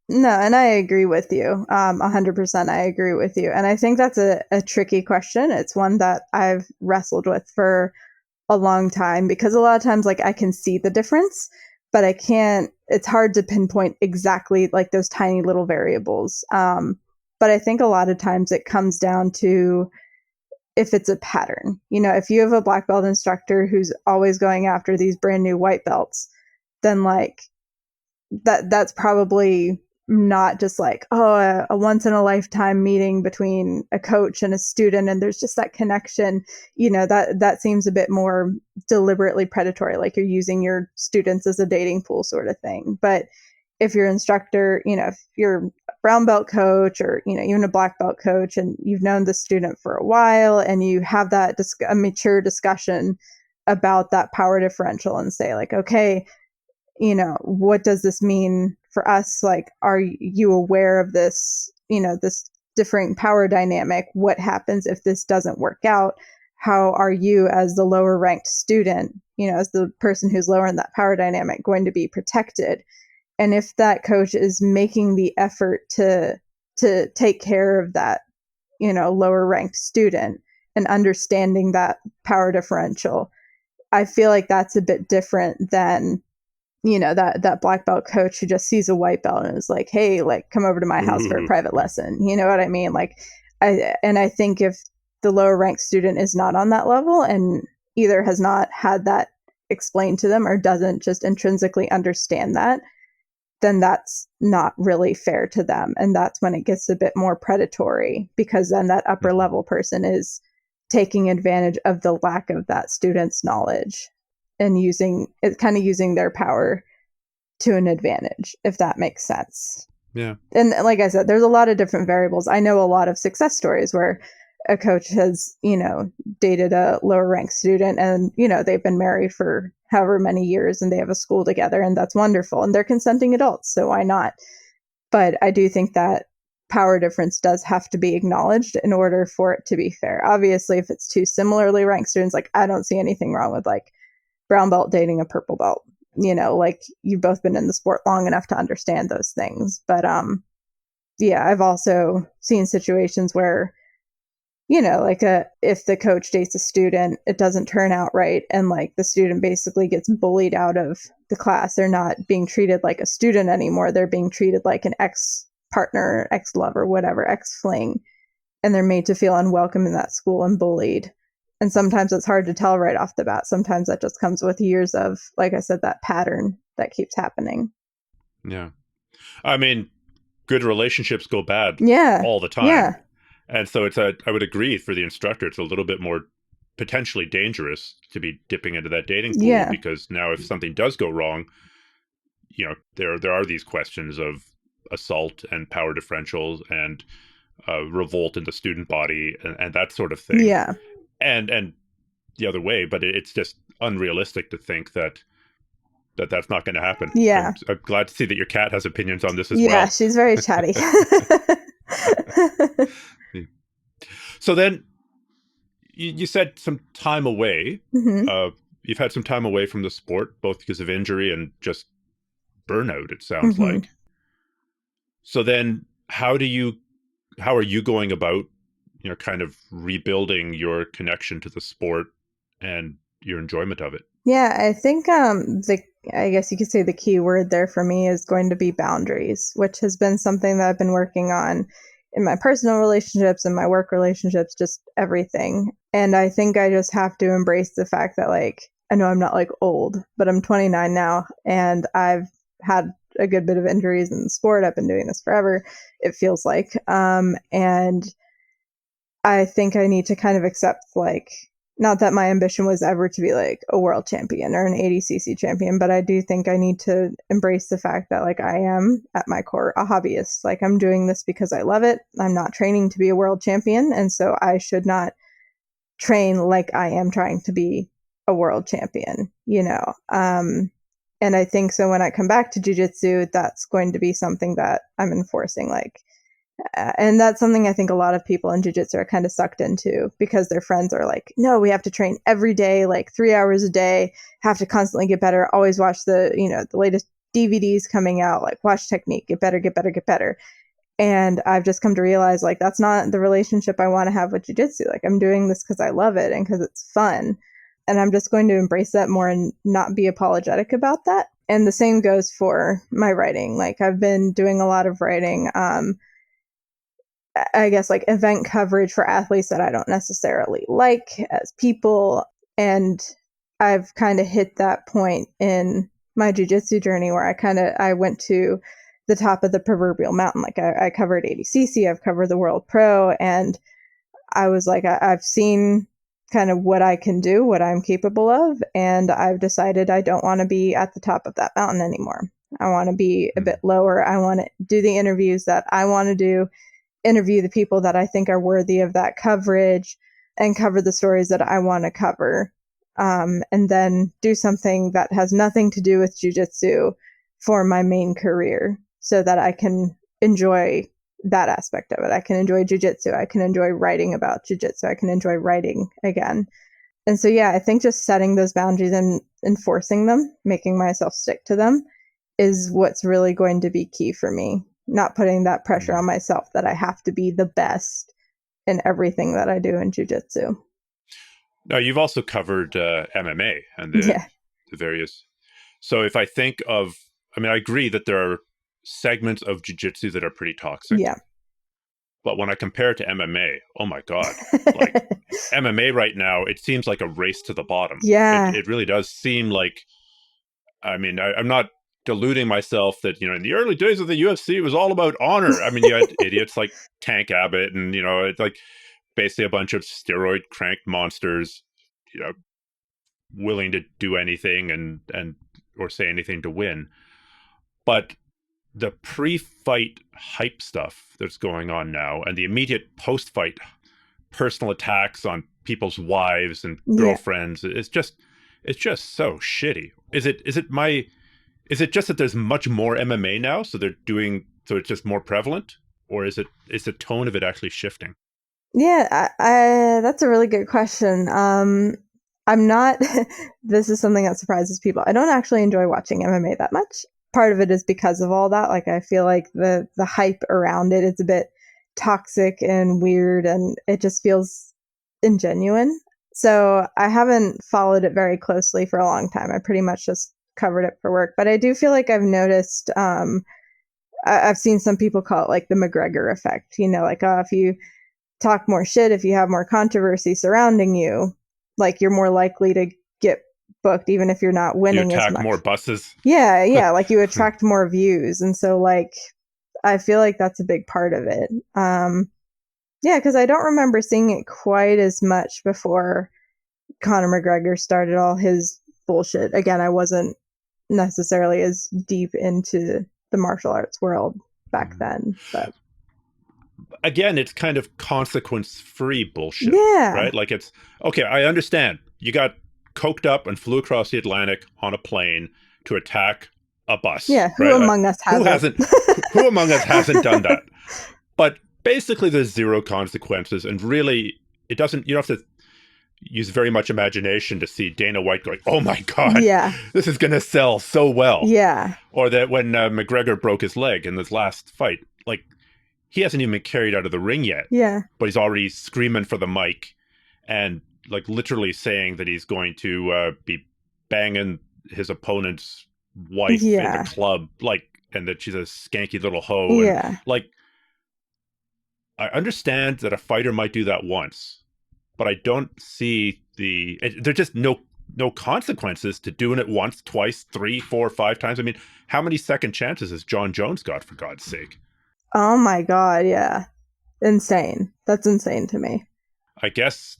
Speaker 1: No, and I agree with you. 100% I agree with you. And I think that's a tricky question. It's one that I've wrestled with for a long time, because a lot of times, like, I can see the difference, but I can't, it's hard to pinpoint exactly like those tiny little variables. But I think a lot of times it comes down to if it's a pattern. You know, if you have a black belt instructor who's always going after these brand new white belts, then like that's probably not just like, oh, a once in a lifetime meeting between a coach and a student and there's just that connection. You know, that seems a bit more deliberately predatory, like you're using your students as a dating pool sort of thing. But if your instructor, you know, if you're a brown belt coach or, you know, even a black belt coach, and you've known the student for a while and you have that a mature discussion about that power differential and say like, okay, you know, what does this mean for us? Like, are you aware of this, you know, this differing power dynamic? What happens if this doesn't work out? How are you, as the lower ranked student, you know, as the person who's lower in that power dynamic, going to be protected? And if that coach is making the effort to take care of that, you know, lower ranked student and understanding that power differential, I feel like that's a bit different than, you know, that black belt coach who just sees a white belt and is like, hey, like, come over to my house for a private lesson. You know what I mean? Like, I think if the lower ranked student is not on that level and either has not had that explained to them or doesn't just intrinsically understand that, then that's not really fair to them. And that's when it gets a bit more predatory, because then that upper level person is taking advantage of the lack of that student's knowledge and using their power to an advantage, if that makes sense.
Speaker 2: Yeah.
Speaker 1: And like I said, there's a lot of different variables. I know a lot of success stories where a coach has, you know, dated a lower ranked student and, you know, they've been married for however many years and they have a school together, and that's wonderful. And they're consenting adults, so why not? But I do think that power difference does have to be acknowledged in order for it to be fair. Obviously, if it's two similarly ranked students, like, I don't see anything wrong with like brown belt dating a purple belt. You know, like, you've both been in the sport long enough to understand those things. But yeah, I've also seen situations where, you know, like if the coach dates a student, it doesn't turn out right, and like the student basically gets bullied out of the class. They're not being treated like a student anymore. They're being treated like an ex-partner, ex-lover, whatever, ex-fling, and they're made to feel unwelcome in that school and bullied. And sometimes it's hard to tell right off the bat. Sometimes that just comes with years of, like I said, that pattern that keeps happening.
Speaker 2: Yeah. I mean, good relationships go bad all the time.
Speaker 1: Yeah.
Speaker 2: And so I would agree, for the instructor, it's a little bit more potentially dangerous to be dipping into that dating pool, because now if something does go wrong, you know, there are these questions of assault and power differentials and revolt in the student body and that sort of thing.
Speaker 1: Yeah.
Speaker 2: And the other way, but it's just unrealistic to think that that's not going to happen.
Speaker 1: Yeah.
Speaker 2: I'm glad to see that your cat has opinions on this as well.
Speaker 1: Yeah, she's very chatty.
Speaker 2: So then you said some time away. You've had some time away from the sport, both because of injury and just burnout, it sounds like. So then how are you going about, you know, kind of rebuilding your connection to the sport and your enjoyment of it?
Speaker 1: Yeah, I think I guess you could say the key word there for me is going to be boundaries, which has been something that I've been working on in my personal relationships and my work relationships, just everything. And I think I just have to embrace the fact that, like, I know I'm not like old, but I'm 29 now, and I've had a good bit of injuries in the sport. I've been doing this forever, it feels like. And I think I need to kind of accept, like, not that my ambition was ever to be like a world champion or an ADCC champion, but I do think I need to embrace the fact that, like, I am at my core a hobbyist. Like, I'm doing this because I love it. I'm not training to be a world champion. And so I should not train like I am trying to be a world champion, you know? And I think so when I come back to jiu-jitsu, that's going to be something that I'm enforcing, like, and that's something I think a lot of people in jiu-jitsu are kind of sucked into, because their friends are like, no, we have to train every day, like 3 hours a day, have to constantly get better, always watch the, you know, the latest DVDs coming out, like watch technique, get better, get better, get better. And I've just come to realize, like, that's not the relationship I want to have with jiu-jitsu. Like, I'm doing this because I love it and because it's fun. And I'm just going to embrace that more and not be apologetic about that. And the same goes for my writing. Like, I've been doing a lot of writing, I guess, like event coverage for athletes that I don't necessarily like as people. And I've kind of hit that point in my jiu-jitsu journey where I went to the top of the proverbial mountain. Like, I covered ADCC, I've covered the World Pro, and I was like, I've seen kind of what I can do, what I'm capable of, and I've decided I don't want to be at the top of that mountain anymore. I want to be a bit lower. I want to do the interviews that I want to do, interview the people that I think are worthy of that coverage, and cover the stories that I want to cover. And then do something that has nothing to do with jiu-jitsu for my main career, so that I can enjoy that aspect of it. I can enjoy jiu-jitsu. I can enjoy writing about jiu-jitsu. I can enjoy writing again. And so, yeah, I think just setting those boundaries and enforcing them, making myself stick to them, is what's really going to be key for me. Not putting that pressure on myself that I have to be the best in everything that I do in jiu-jitsu.
Speaker 2: Now, you've also covered MMA and the various. So if I think of, I mean, I agree that there are segments of jiu-jitsu that are pretty toxic.
Speaker 1: Yeah.
Speaker 2: But when I compare it to MMA, oh my God, like MMA right now, it seems like a race to the bottom.
Speaker 1: Yeah.
Speaker 2: It really does seem like, I mean, I'm not deluding myself that, you know, in the early days of the UFC, it was all about honor. I mean, you had idiots like Tank Abbott and, you know, it's like basically a bunch of steroid cranked monsters, you know, willing to do anything and or say anything to win. But the pre-fight hype stuff that's going on now, and the immediate post-fight personal attacks on people's wives and girlfriends, it's just so shitty. Is it just that there's much more MMA now, so it's just more prevalent, or is the tone of it actually shifting?
Speaker 1: Yeah, that's a really good question. I'm not, this is something that surprises people. I don't actually enjoy watching MMA that much. Part of it is because of all that. Like, I feel like the hype around it is a bit toxic and weird, and it just feels ingenuine. So I haven't followed it very closely for a long time. I pretty much just covered it for work. But I do feel like I've noticed, I've seen some people call it like the McGregor effect. You know, like, if you talk more shit, if you have more controversy surrounding you, like, you're more likely to get booked, even if you're not winning as much.
Speaker 2: You attack more buses.
Speaker 1: Yeah, like, you attract more views, and so, like, I feel like that's a big part of it. Yeah, because I don't remember seeing it quite as much before Conor McGregor started all his bullshit. Again, I wasn't necessarily as deep into the martial arts world back then, but
Speaker 2: again, it's kind of consequence-free bullshit, right? Like, it's okay. I understand you got coked up and flew across the Atlantic on a plane to attack a bus.
Speaker 1: Yeah, who among us hasn't?
Speaker 2: Who among us hasn't done that? But basically, there's zero consequences, and really, it doesn't. You don't have to use very much imagination to see Dana White going, "Oh my God, this is going to sell so well."
Speaker 1: Yeah.
Speaker 2: Or that when McGregor broke his leg in this last fight, like, he hasn't even been carried out of the ring yet.
Speaker 1: Yeah.
Speaker 2: But he's already screaming for the mic and, like, literally saying that he's going to be banging his opponent's wife in the club, like, and that she's a skanky little hoe.
Speaker 1: Yeah.
Speaker 2: And, like, I understand that a fighter might do that once, but I don't see there's just no no consequences to doing it once, twice, 3, 4, 5 times. I mean, how many second chances has John Jones got, for God's sake?
Speaker 1: Oh my God, yeah. Insane. That's insane to me.
Speaker 2: I guess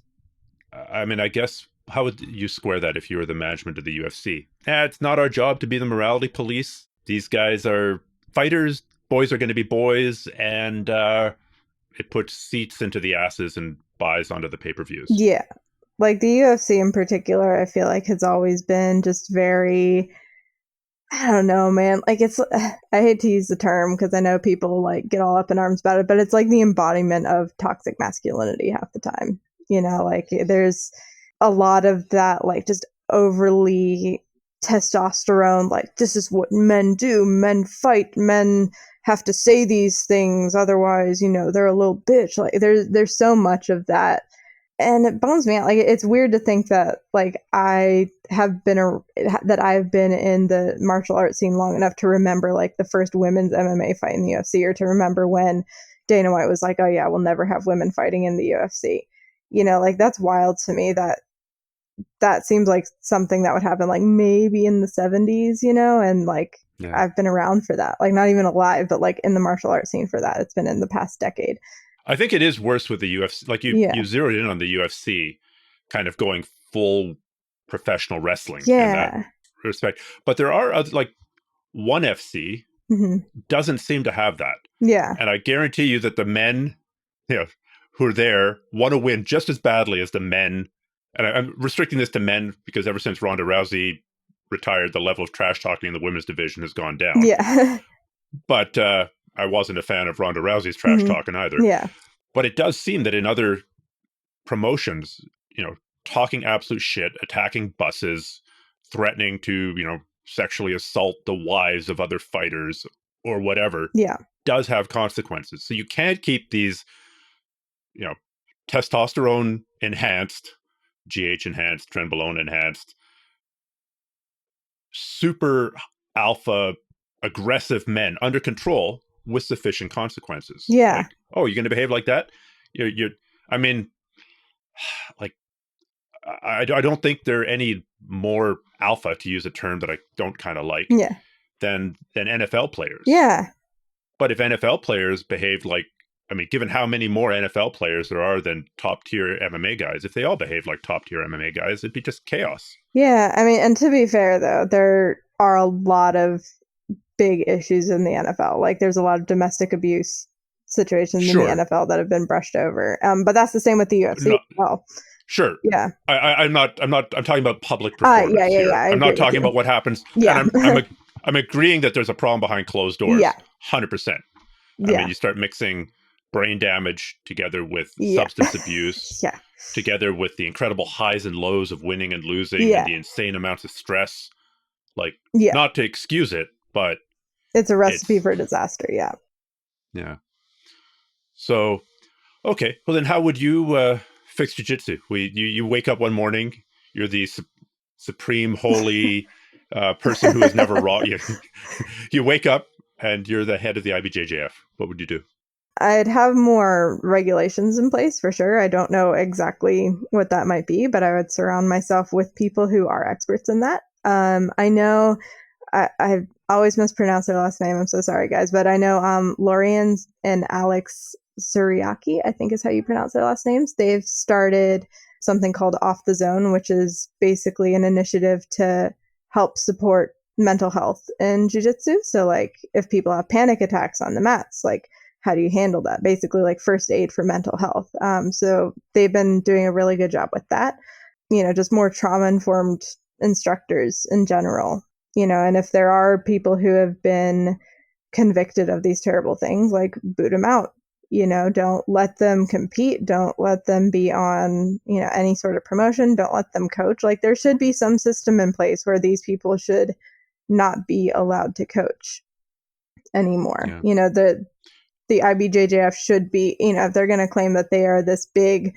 Speaker 2: how would you square that if you were the management of the UFC? It's not our job to be the morality police. These guys are fighters. Boys are going to be boys. And it puts seats into the asses and buys onto the pay-per-views.
Speaker 1: Yeah. Like the UFC in particular, I feel like has always been just very, I don't know, man. Like I hate to use the term because I know people like get all up in arms about it, but it's like the embodiment of toxic masculinity half the time. Like there's a lot of that, like just overly testosterone, like this is what men do. Men fight. Men have to say these things. Otherwise, they're a little bitch. Like there's so much of that. And it bums me out. Like it's weird to think that like I've been in the martial arts scene long enough to remember like the first women's MMA fight in the UFC, or to remember when Dana White was like, "Oh yeah, we'll never have women fighting in the UFC." Like that's wild to me. That seems like something that would happen like maybe in the 70s, and like yeah. I've been around for that. Like not even alive, but like in the martial arts scene for that. It's been in the past decade.
Speaker 2: I think it is worse with the UFC. Like you zeroed in on the UFC kind of going full professional wrestling in that respect. But there are other, like ONE FC doesn't seem to have that.
Speaker 1: Yeah.
Speaker 2: And I guarantee you that the men who are there want to win just as badly as the men. And I'm restricting this to men because ever since Ronda Rousey retired, the level of trash talking in the women's division has gone down.
Speaker 1: Yeah.
Speaker 2: But I wasn't a fan of Ronda Rousey's trash talking either.
Speaker 1: Yeah.
Speaker 2: But it does seem that in other promotions, talking absolute shit, attacking buses, threatening to, sexually assault the wives of other fighters or whatever, does have consequences. So you can't keep these, testosterone enhanced, GH enhanced, trenbolone enhanced, super alpha aggressive men under control with sufficient consequences.
Speaker 1: Yeah.
Speaker 2: Like, oh, you're going to behave like that? I mean, like, I don't think they're any more alpha, to use a term that I don't kind of like, than NFL players.
Speaker 1: Yeah.
Speaker 2: But if NFL players behaved like, given how many more NFL players there are than top tier MMA guys, if they all behaved like top tier MMA guys, it'd be just chaos.
Speaker 1: Yeah. And to be fair, though, there are a lot of big issues in the NFL. Like there's a lot of domestic abuse situations in the NFL that have been brushed over. But that's the same with the UFC as well.
Speaker 2: Sure.
Speaker 1: Yeah.
Speaker 2: I'm talking about public performance here. I'm not talking about what happens.
Speaker 1: Yeah.
Speaker 2: And I'm agreeing that there's a problem behind closed doors.
Speaker 1: Yeah.
Speaker 2: 100%. I mean, you start mixing brain damage together with substance abuse, together with the incredible highs and lows of winning and losing, and the insane amounts of stress. Like, not to excuse it, but
Speaker 1: it's a recipe for disaster. Yeah.
Speaker 2: Yeah. So, okay. Well, then how would you fix jiu-jitsu? You wake up one morning, you're the supreme holy person who has never wrong. You wake up and you're the head of the IBJJF. What would you do?
Speaker 1: I'd have more regulations in place for sure. I don't know exactly what that might be, but I would surround myself with people who are experts in that. I know I always mispronounce their last name. I'm so sorry, guys. But I know Lorian and Alex Suriaki, I think is how you pronounce their last names. They've started something called Off the Zone, which is basically an initiative to help support mental health in jiu-jitsu. So like if people have panic attacks on the mats, like how do you handle that? Basically like first aid for mental health. So they've been doing a really good job with that. Just more trauma-informed instructors in general. And if there are people who have been convicted of these terrible things, like boot them out. Don't let them compete. Don't let them be on, any sort of promotion. Don't let them coach. Like there should be some system in place where these people should not be allowed to coach anymore. Yeah. The IBJJF should be, if they're going to claim that they are this big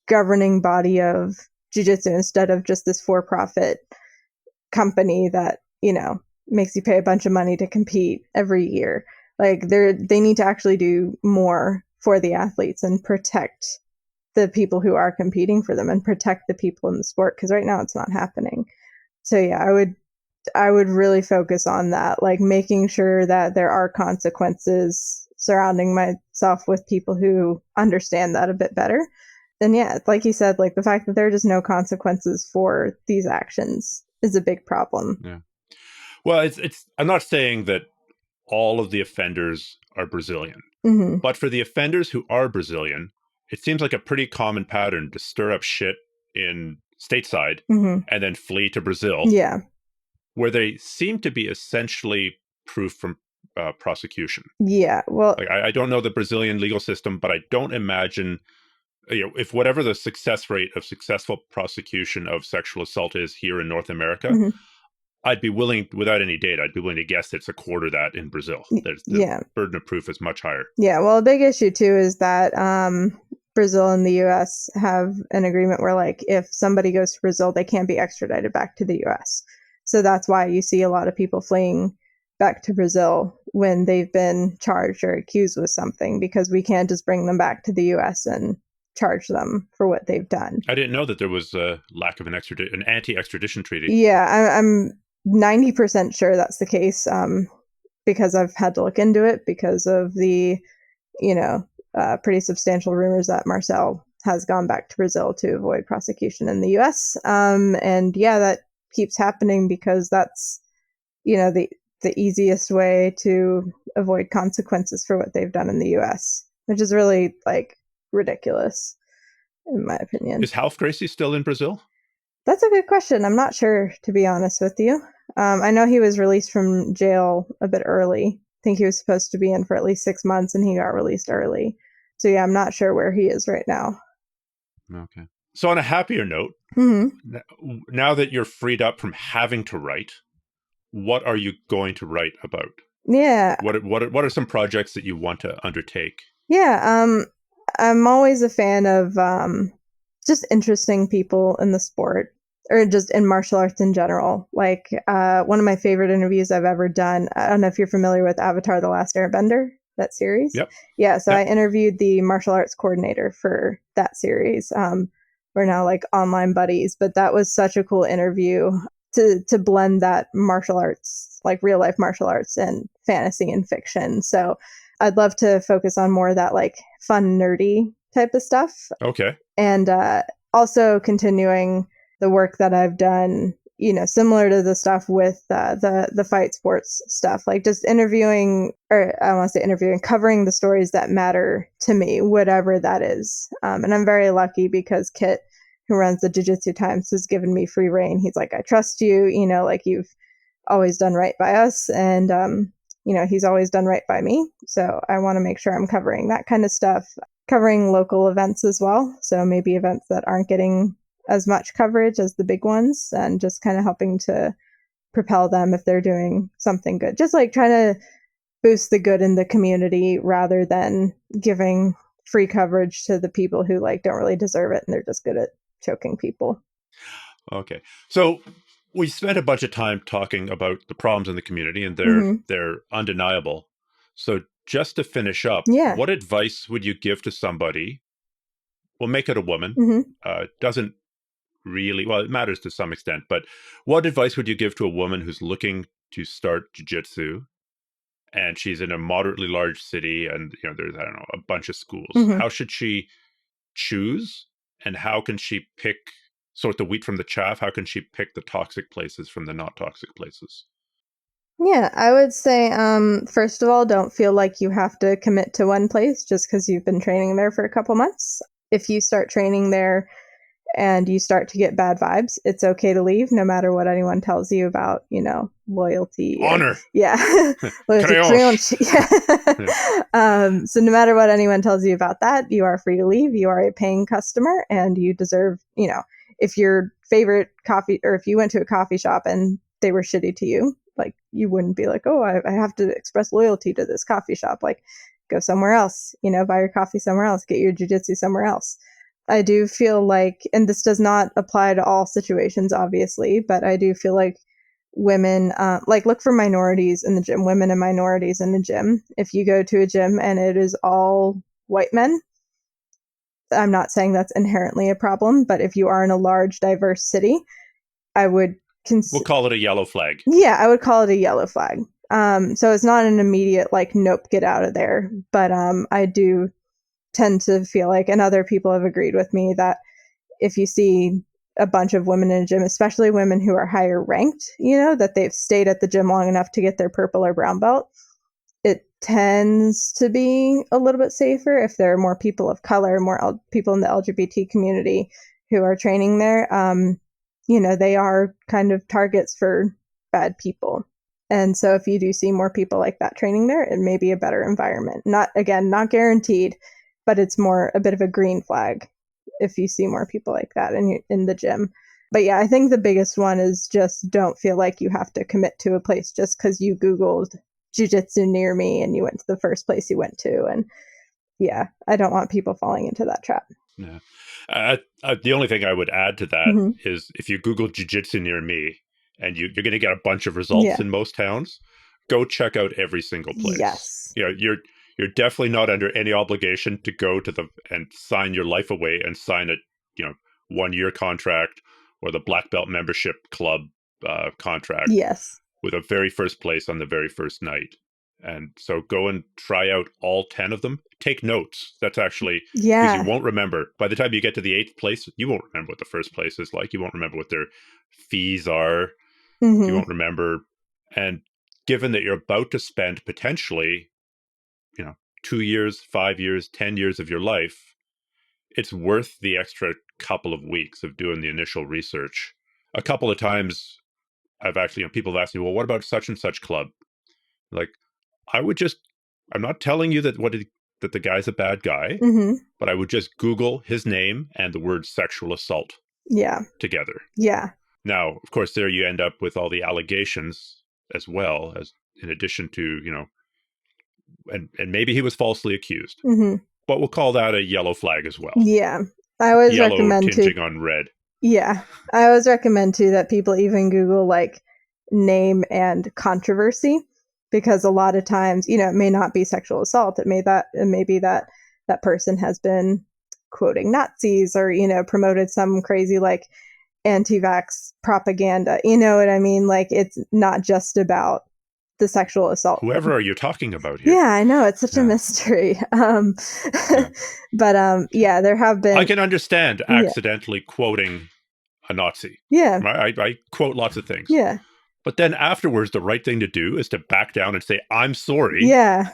Speaker 1: governing body of jiu-jitsu instead of just this for-profit company that, makes you pay a bunch of money to compete every year. Like they need to actually do more for the athletes and protect the people who are competing for them and protect the people in the sport, because right now it's not happening. So yeah, I would really focus on that, like making sure that there are consequences, surrounding myself with people who understand that a bit better. Then yeah, like you said, like the fact that there are just no consequences for these actions is a big problem.
Speaker 2: Yeah. Well, it's I'm not saying that all of the offenders are Brazilian, but for the offenders who are Brazilian, it seems like a pretty common pattern to stir up shit in stateside and then flee to Brazil.
Speaker 1: Yeah.
Speaker 2: Where they seem to be essentially proof from prosecution.
Speaker 1: Yeah. Well,
Speaker 2: like, I don't know the Brazilian legal system, but I don't imagine, if whatever the success rate of successful prosecution of sexual assault is here in North America, I'd be willing, without any data, I'd be willing to guess it's a quarter that in Brazil. The burden of proof is much higher.
Speaker 1: Yeah. Well, a big issue too is that Brazil and the U.S. have an agreement where, like, if somebody goes to Brazil, they can't be extradited back to the U.S. So that's why you see a lot of people fleeing back to Brazil when they've been charged or accused with something, because we can't just bring them back to the U.S. and charge them for what they've done.
Speaker 2: I didn't know that there was a lack of an anti-extradition treaty.
Speaker 1: Yeah, I'm 90% sure that's the case, because I've had to look into it because of the, pretty substantial rumors that Marcel has gone back to Brazil to avoid prosecution in the U.S. And yeah, that keeps happening because that's, the easiest way to avoid consequences for what they've done in the U.S., which is really, like, ridiculous, in my opinion.
Speaker 2: Is Ralph Gracie still in Brazil?
Speaker 1: That's a good question. I'm not sure, to be honest with you. I know he was released from jail a bit early. I think he was supposed to be in for at least 6 months, and he got released early. So yeah, I'm not sure where he is right now.
Speaker 2: Okay. So on a happier note, now that you're freed up from having to write, what are you going to write about?
Speaker 1: Yeah.
Speaker 2: What are some projects that you want to undertake?
Speaker 1: Yeah. I'm always a fan of just interesting people in the sport, or just in martial arts in general. Like one of my favorite interviews I've ever done, I don't know if you're familiar with Avatar: The Last Airbender, that series.
Speaker 2: Yep.
Speaker 1: Yeah, so I interviewed the martial arts coordinator for that series. We're now like online buddies, but that was such a cool interview to blend that martial arts, like real life martial arts, and fantasy and fiction. So I'd love to focus on more of that, like, fun, nerdy type of stuff.
Speaker 2: Okay.
Speaker 1: And also continuing the work that I've done, similar to the stuff with the fight sports stuff, like just interviewing, or I want to say interviewing, covering the stories that matter to me, whatever that is. And I'm very lucky because Kit, who runs the Jiu-Jitsu Times, has given me free reign. He's like, I trust you, like, you've always done right by us. And, he's always done right by me. So I want to make sure I'm covering that kind of stuff, covering local events as well. So maybe events that aren't getting as much coverage as the big ones, and just kind of helping to propel them if they're doing something good. Just like trying to boost the good in the community rather than giving free coverage to the people who, like, don't really deserve it and they're just good at choking people.
Speaker 2: Okay. So we spent a bunch of time talking about the problems in the community, and they're undeniable. So just to finish up, what advice would you give to somebody? Well, make it a woman. Doesn't really, well, it matters to some extent, but what advice would you give to a woman who's looking to start jiu-jitsu, and she's in a moderately large city, and there's, I don't know, a bunch of schools? How should she choose, and how can she sort the wheat from the chaff? How can she pick the toxic places from the not toxic places?
Speaker 1: Yeah, I would say, first of all, don't feel like you have to commit to one place just because you've been training there for a couple months. If you start training there and you start to get bad vibes, it's okay to leave, no matter what anyone tells you about, loyalty.
Speaker 2: Honor.
Speaker 1: Loyalty. So no matter what anyone tells you about that, you are free to leave. You are a paying customer, and you deserve, if your favorite coffee, or if you went to a coffee shop and they were shitty to you, like, you wouldn't be like, oh, I have to express loyalty to this coffee shop. Like, go somewhere else, buy your coffee somewhere else, get your jiu-jitsu somewhere else. I do feel like, and this does not apply to all situations, obviously, but I do feel like women, look for minorities in the gym, women and minorities in the gym. If you go to a gym and it is all white men, I'm not saying that's inherently a problem, but if you are in a large, diverse city, I would
Speaker 2: we'll call it a yellow flag.
Speaker 1: Yeah, I would call it a yellow flag. So it's not an immediate like, nope, get out of there. But I do tend to feel like, and other people have agreed with me, that if you see a bunch of women in a gym, especially women who are higher ranked, that they've stayed at the gym long enough to get their purple or brown belt, it tends to be a little bit safer if there are more people of color, more people in the LGBT community who are training there. They are kind of targets for bad people. And so if you do see more people like that training there, it may be a better environment. Not guaranteed, but it's more a bit of a green flag if you see more people like that in the gym. But yeah, I think the biggest one is just don't feel like you have to commit to a place just because you Googled Jiu-Jitsu near me and you went to the first place you went to. And yeah, I don't want people falling into that trap.
Speaker 2: Yeah. The only thing I would add to that is if you Google Jiu-Jitsu near me and you're going to get a bunch of results in most towns, go check out every single place.
Speaker 1: Yes.
Speaker 2: You're definitely not under any obligation to go to and sign your life away and sign a 1-year contract or the black belt membership club contract.
Speaker 1: Yes.
Speaker 2: With a very first place on the very first night. And so go and try out all 10 of them. Take notes. That's actually, because you won't remember. By the time you get to the 8th place, you won't remember what the first place is like. You won't remember what their fees are. You won't remember. And given that you're about to spend potentially, 2 years, 5 years, 10 years of your life, it's worth the extra couple of weeks of doing the initial research. A couple of times, I've actually, people have asked me, well, what about such and such club? Like, I'm not telling you that that the guy's a bad guy, but I would just Google his name and the word sexual assault together.
Speaker 1: Yeah.
Speaker 2: Now, of course, there you end up with all the allegations as well, as in addition to, and maybe he was falsely accused. But we'll call that a yellow flag as well.
Speaker 1: Yeah. I always recommend
Speaker 2: tinging on red.
Speaker 1: Yeah. I always recommend too that people even Google like name and controversy, because a lot of times, it may not be sexual assault. It may be that person has been quoting Nazis or, promoted some crazy like anti-vax propaganda. You know what I mean? Like, it's not just about the sexual assault.
Speaker 2: Whoever are you talking about here?
Speaker 1: Yeah, I know. It's such a mystery. But there have been...
Speaker 2: I can understand accidentally quoting a Nazi.
Speaker 1: Yeah.
Speaker 2: I quote lots of things.
Speaker 1: Yeah.
Speaker 2: But then afterwards, the right thing to do is to back down and say, I'm sorry.
Speaker 1: Yeah.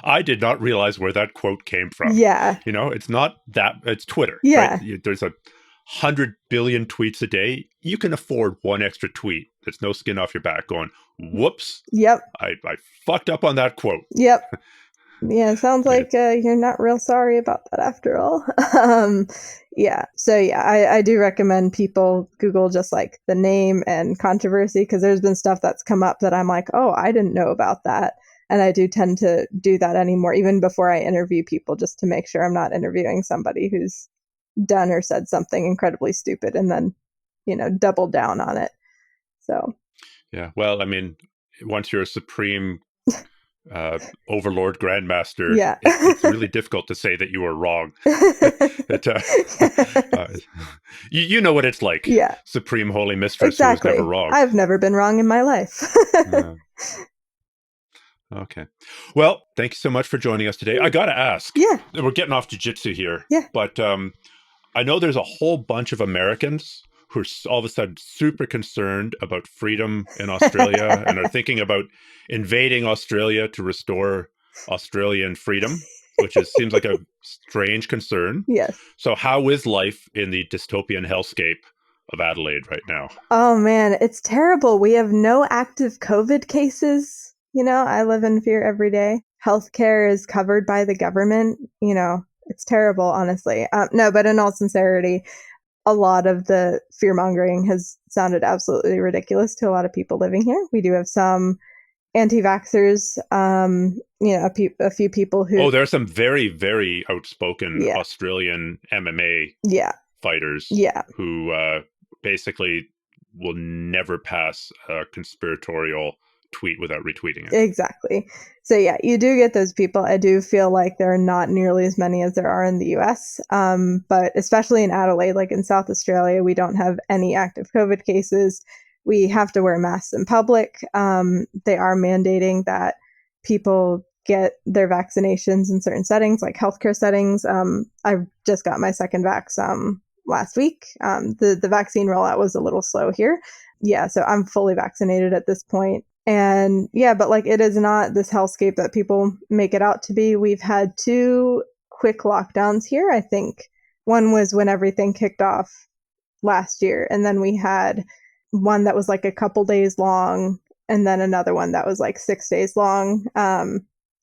Speaker 2: I did not realize where that quote came from.
Speaker 1: Yeah.
Speaker 2: It's not that, it's Twitter.
Speaker 1: Yeah.
Speaker 2: Right? There's 100 billion tweets a day. You can afford one extra tweet that's no skin off your back going, whoops.
Speaker 1: Yep.
Speaker 2: I fucked up on that quote.
Speaker 1: Yep. Yeah, it sounds like you're not real sorry about that after all. I do recommend people Google just like the name and controversy, because there's been stuff that's come up that I'm like, oh, I didn't know about that. And I do tend to do that anymore, even before I interview people, just to make sure I'm not interviewing somebody who's done or said something incredibly stupid and then, double down on it. So. Yeah.
Speaker 2: Well, I mean, once you're a supreme overlord grandmaster, it's really difficult to say that you were wrong. You know what it's like.
Speaker 1: Yeah.
Speaker 2: Supreme holy mistress
Speaker 1: exactly.
Speaker 2: who was never wrong.
Speaker 1: I've never been wrong in my life.
Speaker 2: Okay. Well, thank you so much for joining us today. I got to ask.
Speaker 1: Yeah.
Speaker 2: We're getting off jiu-jitsu here.
Speaker 1: Yeah.
Speaker 2: But I know there's a whole bunch of Americans who are all of a sudden super concerned about freedom in Australia and are thinking about invading Australia to restore Australian freedom, which seems like a strange concern.
Speaker 1: Yes.
Speaker 2: So how is life in the dystopian hellscape of Adelaide right now?
Speaker 1: Oh, man, it's terrible. We have no active COVID cases. I live in fear every day. Healthcare is covered by the government. It's terrible, honestly. No, but in all sincerity, a lot of the fear mongering has sounded absolutely ridiculous to a lot of people living here. We do have some anti-vaxxers, a few people who...
Speaker 2: Oh, there are some very, very outspoken Australian MMA fighters who basically will never pass a conspiratorial tweet without retweeting it.
Speaker 1: Exactly. So yeah, you do get those people. I do feel like there are not nearly as many as there are in the US. But especially in Adelaide, like in South Australia, we don't have any active COVID cases. We have to wear masks in public. They are mandating that people get their vaccinations in certain settings, like healthcare settings. I just got my second vax last week. The vaccine rollout was a little slow here. Yeah, so I'm fully vaccinated at this point. And yeah, but like it is not this hellscape that people make it out to be. We've had 2 quick lockdowns here. I think one was when everything kicked off last year. And then we had one that was like a couple days long. And then another one that was like 6 days long.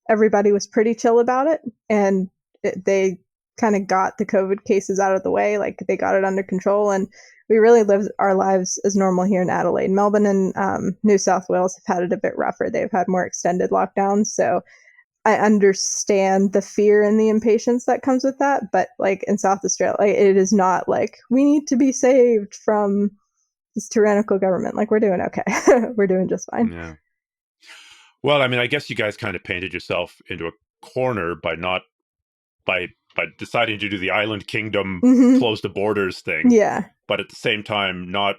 Speaker 1: Everybody was pretty chill about it. And they kind of got the COVID cases out of the way. Like they got it under control. And we really lived our lives as normal here in Adelaide. Melbourne and New South Wales have had it a bit rougher. They've had more extended lockdowns. So I understand the fear and the impatience that comes with that. But like in South Australia, it is not like we need to be saved from this tyrannical government. Like we're doing okay. We're doing just fine.
Speaker 2: Yeah. Well, I mean, I guess you guys kind of painted yourself into a corner by deciding to do the island kingdom close the borders thing.
Speaker 1: Yeah.
Speaker 2: But at the same time, not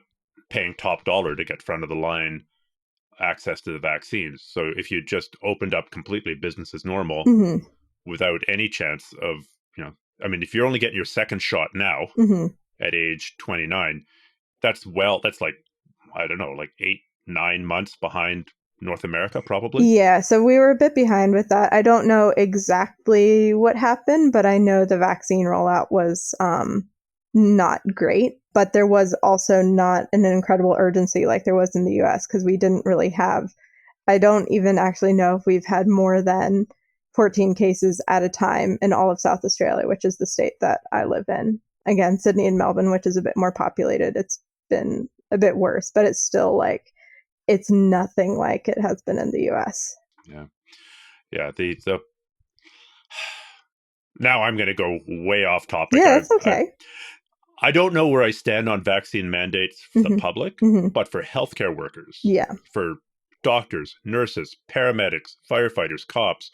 Speaker 2: paying top dollar to get front of the line access to the vaccines. So if you just opened up completely business as normal without any chance of, I mean, if you're only getting your second shot now at age 29, that's like, I don't know, like 8-9 months behind North America, probably.
Speaker 1: Yeah, so we were a bit behind with that. I don't know exactly what happened, but I know the vaccine rollout was not great. But there was also not an incredible urgency like there was in the US because we didn't really have, I don't even actually know if we've had more than 14 cases at a time in all of South Australia, which is the state that I live in. Again, Sydney and Melbourne, which is a bit more populated, it's been a bit worse, but it's still like, it's nothing like it has been in the US.
Speaker 2: Yeah. Yeah. The now I'm going to go way off topic.
Speaker 1: Yeah, that's okay.
Speaker 2: I don't know where I stand on vaccine mandates for the public, but for healthcare workers, for doctors, nurses, paramedics, firefighters, cops,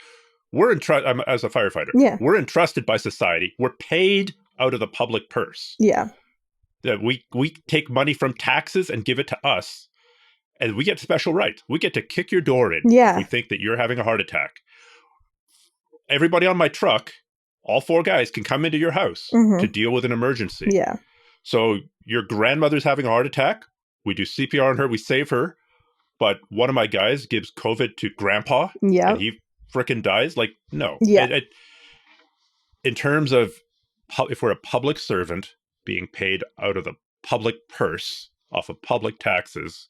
Speaker 2: as a firefighter, we're entrusted by society. We're paid out of the public purse.
Speaker 1: Yeah.
Speaker 2: That we take money from taxes and give it to us. And we get special rights. We get to kick your door in if we think that you're having a heart attack. Everybody on my truck, all 4 guys can come into your house to deal with an emergency.
Speaker 1: Yeah.
Speaker 2: So your grandmother's having a heart attack. We do CPR on her. We save her. But one of my guys gives COVID to grandpa. Yeah. And he frickin' dies. Like, no.
Speaker 1: Yeah.
Speaker 2: In terms of if we're a public servant being paid out of the public purse off of public taxes,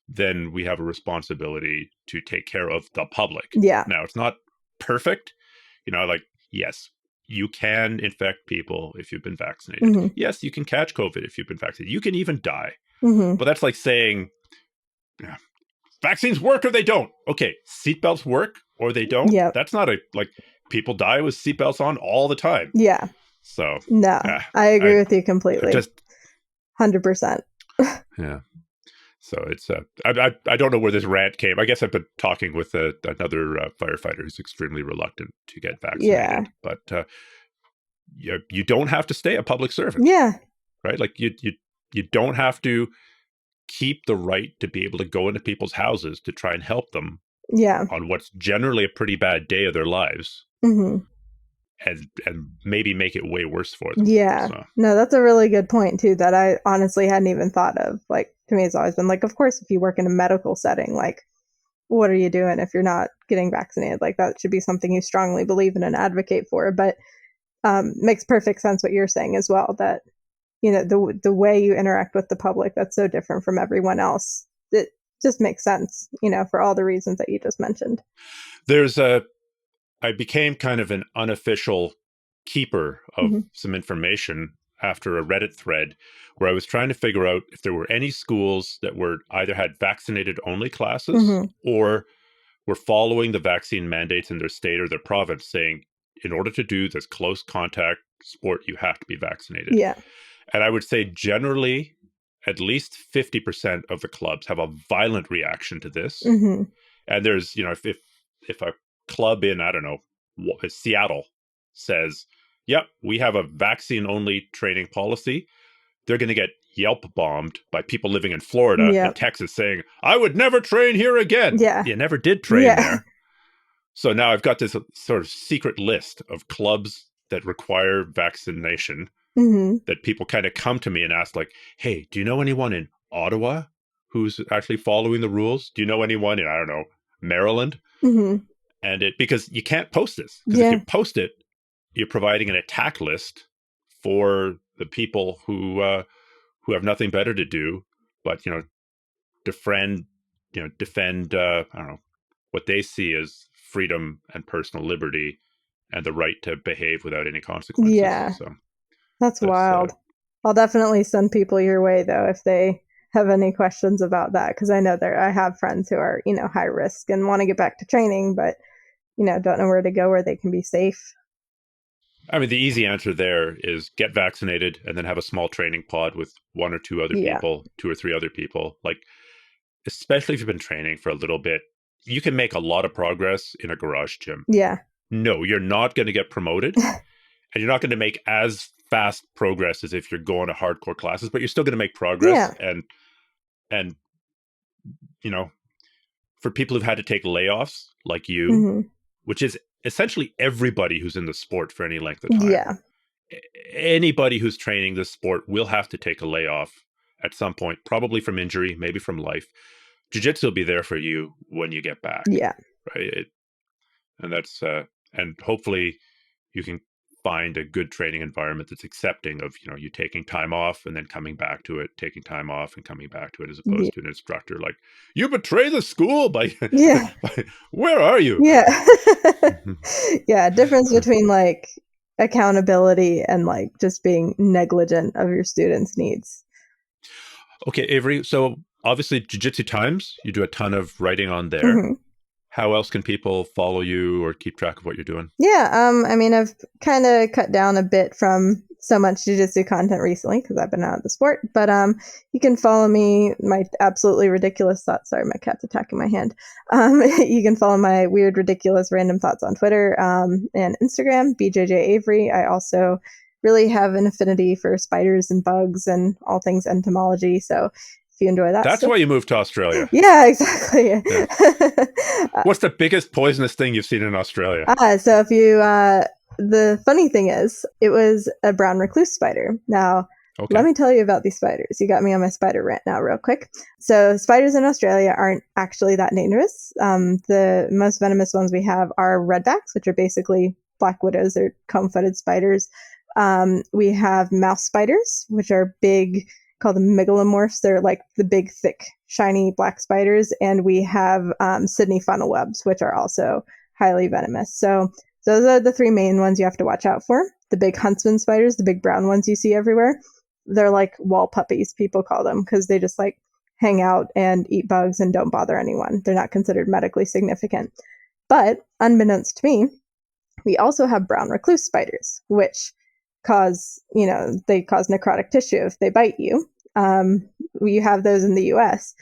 Speaker 2: then we have a responsibility to take care of the public.
Speaker 1: Yeah.
Speaker 2: Now, it's not perfect. Like, yes, you can infect people if you've been vaccinated. Yes, you can catch COVID if you've been vaccinated. You can even die. But that's like saying, vaccines work or they don't. Okay, seatbelts work or they don't.
Speaker 1: Yep.
Speaker 2: That's not people die with seatbelts on all the time.
Speaker 1: Yeah.
Speaker 2: So.
Speaker 1: No, I agree with you completely. 100%.
Speaker 2: Yeah. So it's I don't know where this rant came. I guess I've been talking with another firefighter who's extremely reluctant to get vaccinated. Yeah. But you don't have to stay a public servant.
Speaker 1: Yeah.
Speaker 2: Right? Like you don't have to keep the right to be able to go into people's houses to try and help them.
Speaker 1: Yeah.
Speaker 2: On what's generally a pretty bad day of their lives. And maybe make it way worse for them.
Speaker 1: Yeah. So. No, that's a really good point too that I honestly hadn't even thought of. Like, to me, it's always been like, of course, if you work in a medical setting, like, what are you doing if you're not getting vaccinated? Like, that should be something you strongly believe in and advocate for. But makes perfect sense what you're saying as well, that, the way you interact with the public, that's so different from everyone else. It just makes sense, for all the reasons that you just mentioned.
Speaker 2: I became kind of an unofficial keeper of some information after a Reddit thread where I was trying to figure out if there were any schools that were either had vaccinated only classes or were following the vaccine mandates in their state or their province, saying in order to do this close contact sport, you have to be vaccinated.
Speaker 1: Yeah.
Speaker 2: And I would say generally, at least 50% of the clubs have a violent reaction to this.
Speaker 1: Mm-hmm.
Speaker 2: And there's, if a club in, I don't know, Seattle says, yep, we have a vaccine-only training policy, they're going to get Yelp bombed by people living in Florida and Texas saying, I would never train here again.
Speaker 1: Yeah.
Speaker 2: You never did train there. So now I've got this sort of secret list of clubs that require vaccination that people kind of come to me and ask, like, hey, do you know anyone in Ottawa who's actually following the rules? Do you know anyone in, I don't know, Maryland? And because you can't post this. Because if you post it, you're providing an attack list for the people who have nothing better to do but, defend, I don't know, what they see as freedom and personal liberty and the right to behave without any consequences.
Speaker 1: Yeah.
Speaker 2: So
Speaker 1: that's wild. I'll definitely send people your way, though, if they have any questions about that, because I know I have friends who are, high risk and want to get back to training, but, don't know where to go where they can be safe.
Speaker 2: I mean, the easy answer there is get vaccinated and then have a small training pod with one or two other people, 2 or 3 other people. Like, especially if you've been training for a little bit, you can make a lot of progress in a garage gym.
Speaker 1: Yeah.
Speaker 2: No, you're not going to get promoted and you're not going to make as fast progress as if you're going to hardcore classes, but you're still going to make progress. And, for people who've had to take layoffs like you, which is essentially everybody who's in the sport for any length of time.
Speaker 1: Yeah.
Speaker 2: Anybody who's training this sport will have to take a layoff at some point, probably from injury, maybe from life. Jiu-Jitsu will be there for you when you get back.
Speaker 1: Yeah.
Speaker 2: Right. And that's, and hopefully you can find a good training environment that's accepting of, you taking time off and then coming back to it, taking time off and coming back to it, as opposed to an instructor like, you betray the school by, where are you?
Speaker 1: Yeah. Yeah. Difference between like accountability and like just being negligent of your students' needs.
Speaker 2: Okay, Averi. So obviously Jiu-Jitsu Times, you do a ton of writing on there. How else can people follow you or keep track of what you're doing?
Speaker 1: Yeah, I mean, I've kind of cut down a bit from so much jiu-jitsu content recently because I've been out of the sport. But you can follow me, my absolutely ridiculous thoughts. Sorry, my cat's attacking my hand. You can follow my weird, ridiculous, random thoughts on Twitter and Instagram, BJJ Averi. I also really have an affinity for spiders and bugs and all things entomology. So if you enjoy that.
Speaker 2: That's why you moved to Australia.
Speaker 1: Yeah, exactly. Yeah.
Speaker 2: What's the biggest poisonous thing you've seen in Australia?
Speaker 1: So if you, the funny thing is, it was a brown recluse spider. Now, let me tell you about these spiders. You got me on my spider rant now real quick. So spiders in Australia aren't actually that dangerous. The most venomous ones we have are redbacks, which are basically black widows or comb-footed spiders. We have mouse spiders, which are big, called the megalomorphs. They're like the big, thick, shiny black spiders. And we have Sydney funnel webs, which are also highly venomous. So those are the 3 main ones you have to watch out for. The big huntsman spiders, the big brown ones you see everywhere. They're like wall puppies, people call them, because they just like hang out and eat bugs and don't bother anyone. They're not considered medically significant. But unbeknownst to me, we also have brown recluse spiders, which they cause necrotic tissue if they bite you. We have those in the US,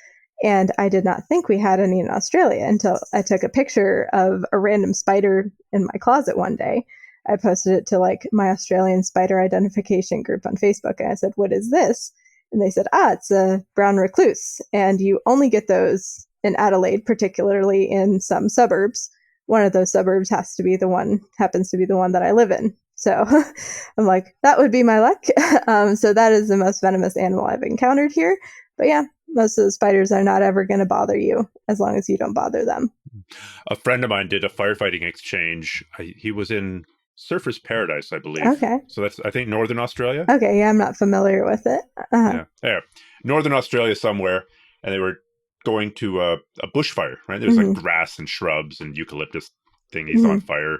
Speaker 1: and I did not think we had any in Australia until I took a picture of a random spider in my closet one day. I posted it to like my Australian spider identification group on Facebook, and I said, "What is this?" And they said, "It's a brown recluse, and you only get those in Adelaide, particularly in some suburbs. One of those suburbs happens to be the one that I live in." So I'm like, that would be my luck. So that is the most venomous animal I've encountered here. But yeah, most of the spiders are not ever going to bother you as long as you don't bother them.
Speaker 2: A friend of mine did a firefighting exchange. He was in Surfer's Paradise, I believe.
Speaker 1: Okay.
Speaker 2: So that's, I think, Northern Australia.
Speaker 1: Okay, yeah, I'm not familiar with it.
Speaker 2: Yeah. Northern Australia somewhere. And they were going to a bushfire, right? There's like grass and shrubs and eucalyptus thingies on fire.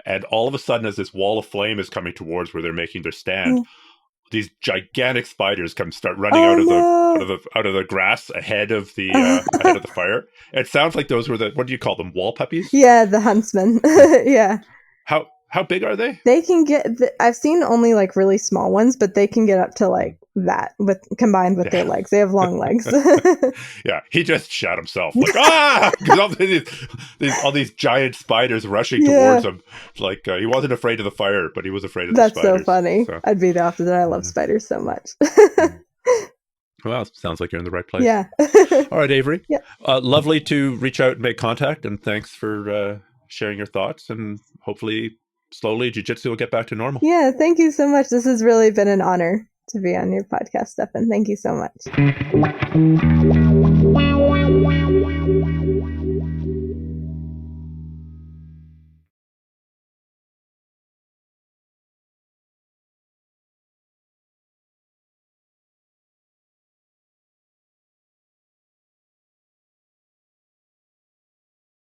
Speaker 2: And all of a sudden, as this wall of flame is coming towards where they're making their stand, these gigantic spiders start running out of the grass ahead of the fire. It sounds like those were what do you call them? Wall puppies?
Speaker 1: Yeah, the huntsmen. Yeah.
Speaker 2: How big are they?
Speaker 1: They can get. I've seen only like really small ones, but they can get up to like that combined with their legs. They have long legs.
Speaker 2: Yeah, he just shot himself. Like, ah! all these giant spiders rushing towards him. Like, he wasn't afraid of the fire, but he was afraid of the spiders.
Speaker 1: That's so funny. So. I'd be the opposite. I love spiders so much.
Speaker 2: Well, sounds like you're in the right place.
Speaker 1: Yeah.
Speaker 2: All right, Averi.
Speaker 1: Yeah.
Speaker 2: Lovely to reach out and make contact, and thanks for sharing your thoughts, and hopefully slowly jiu-jitsu will get back to normal.
Speaker 1: Yeah, thank you so much. This has really been an honor to be on your podcast, Stephan. Thank you so much.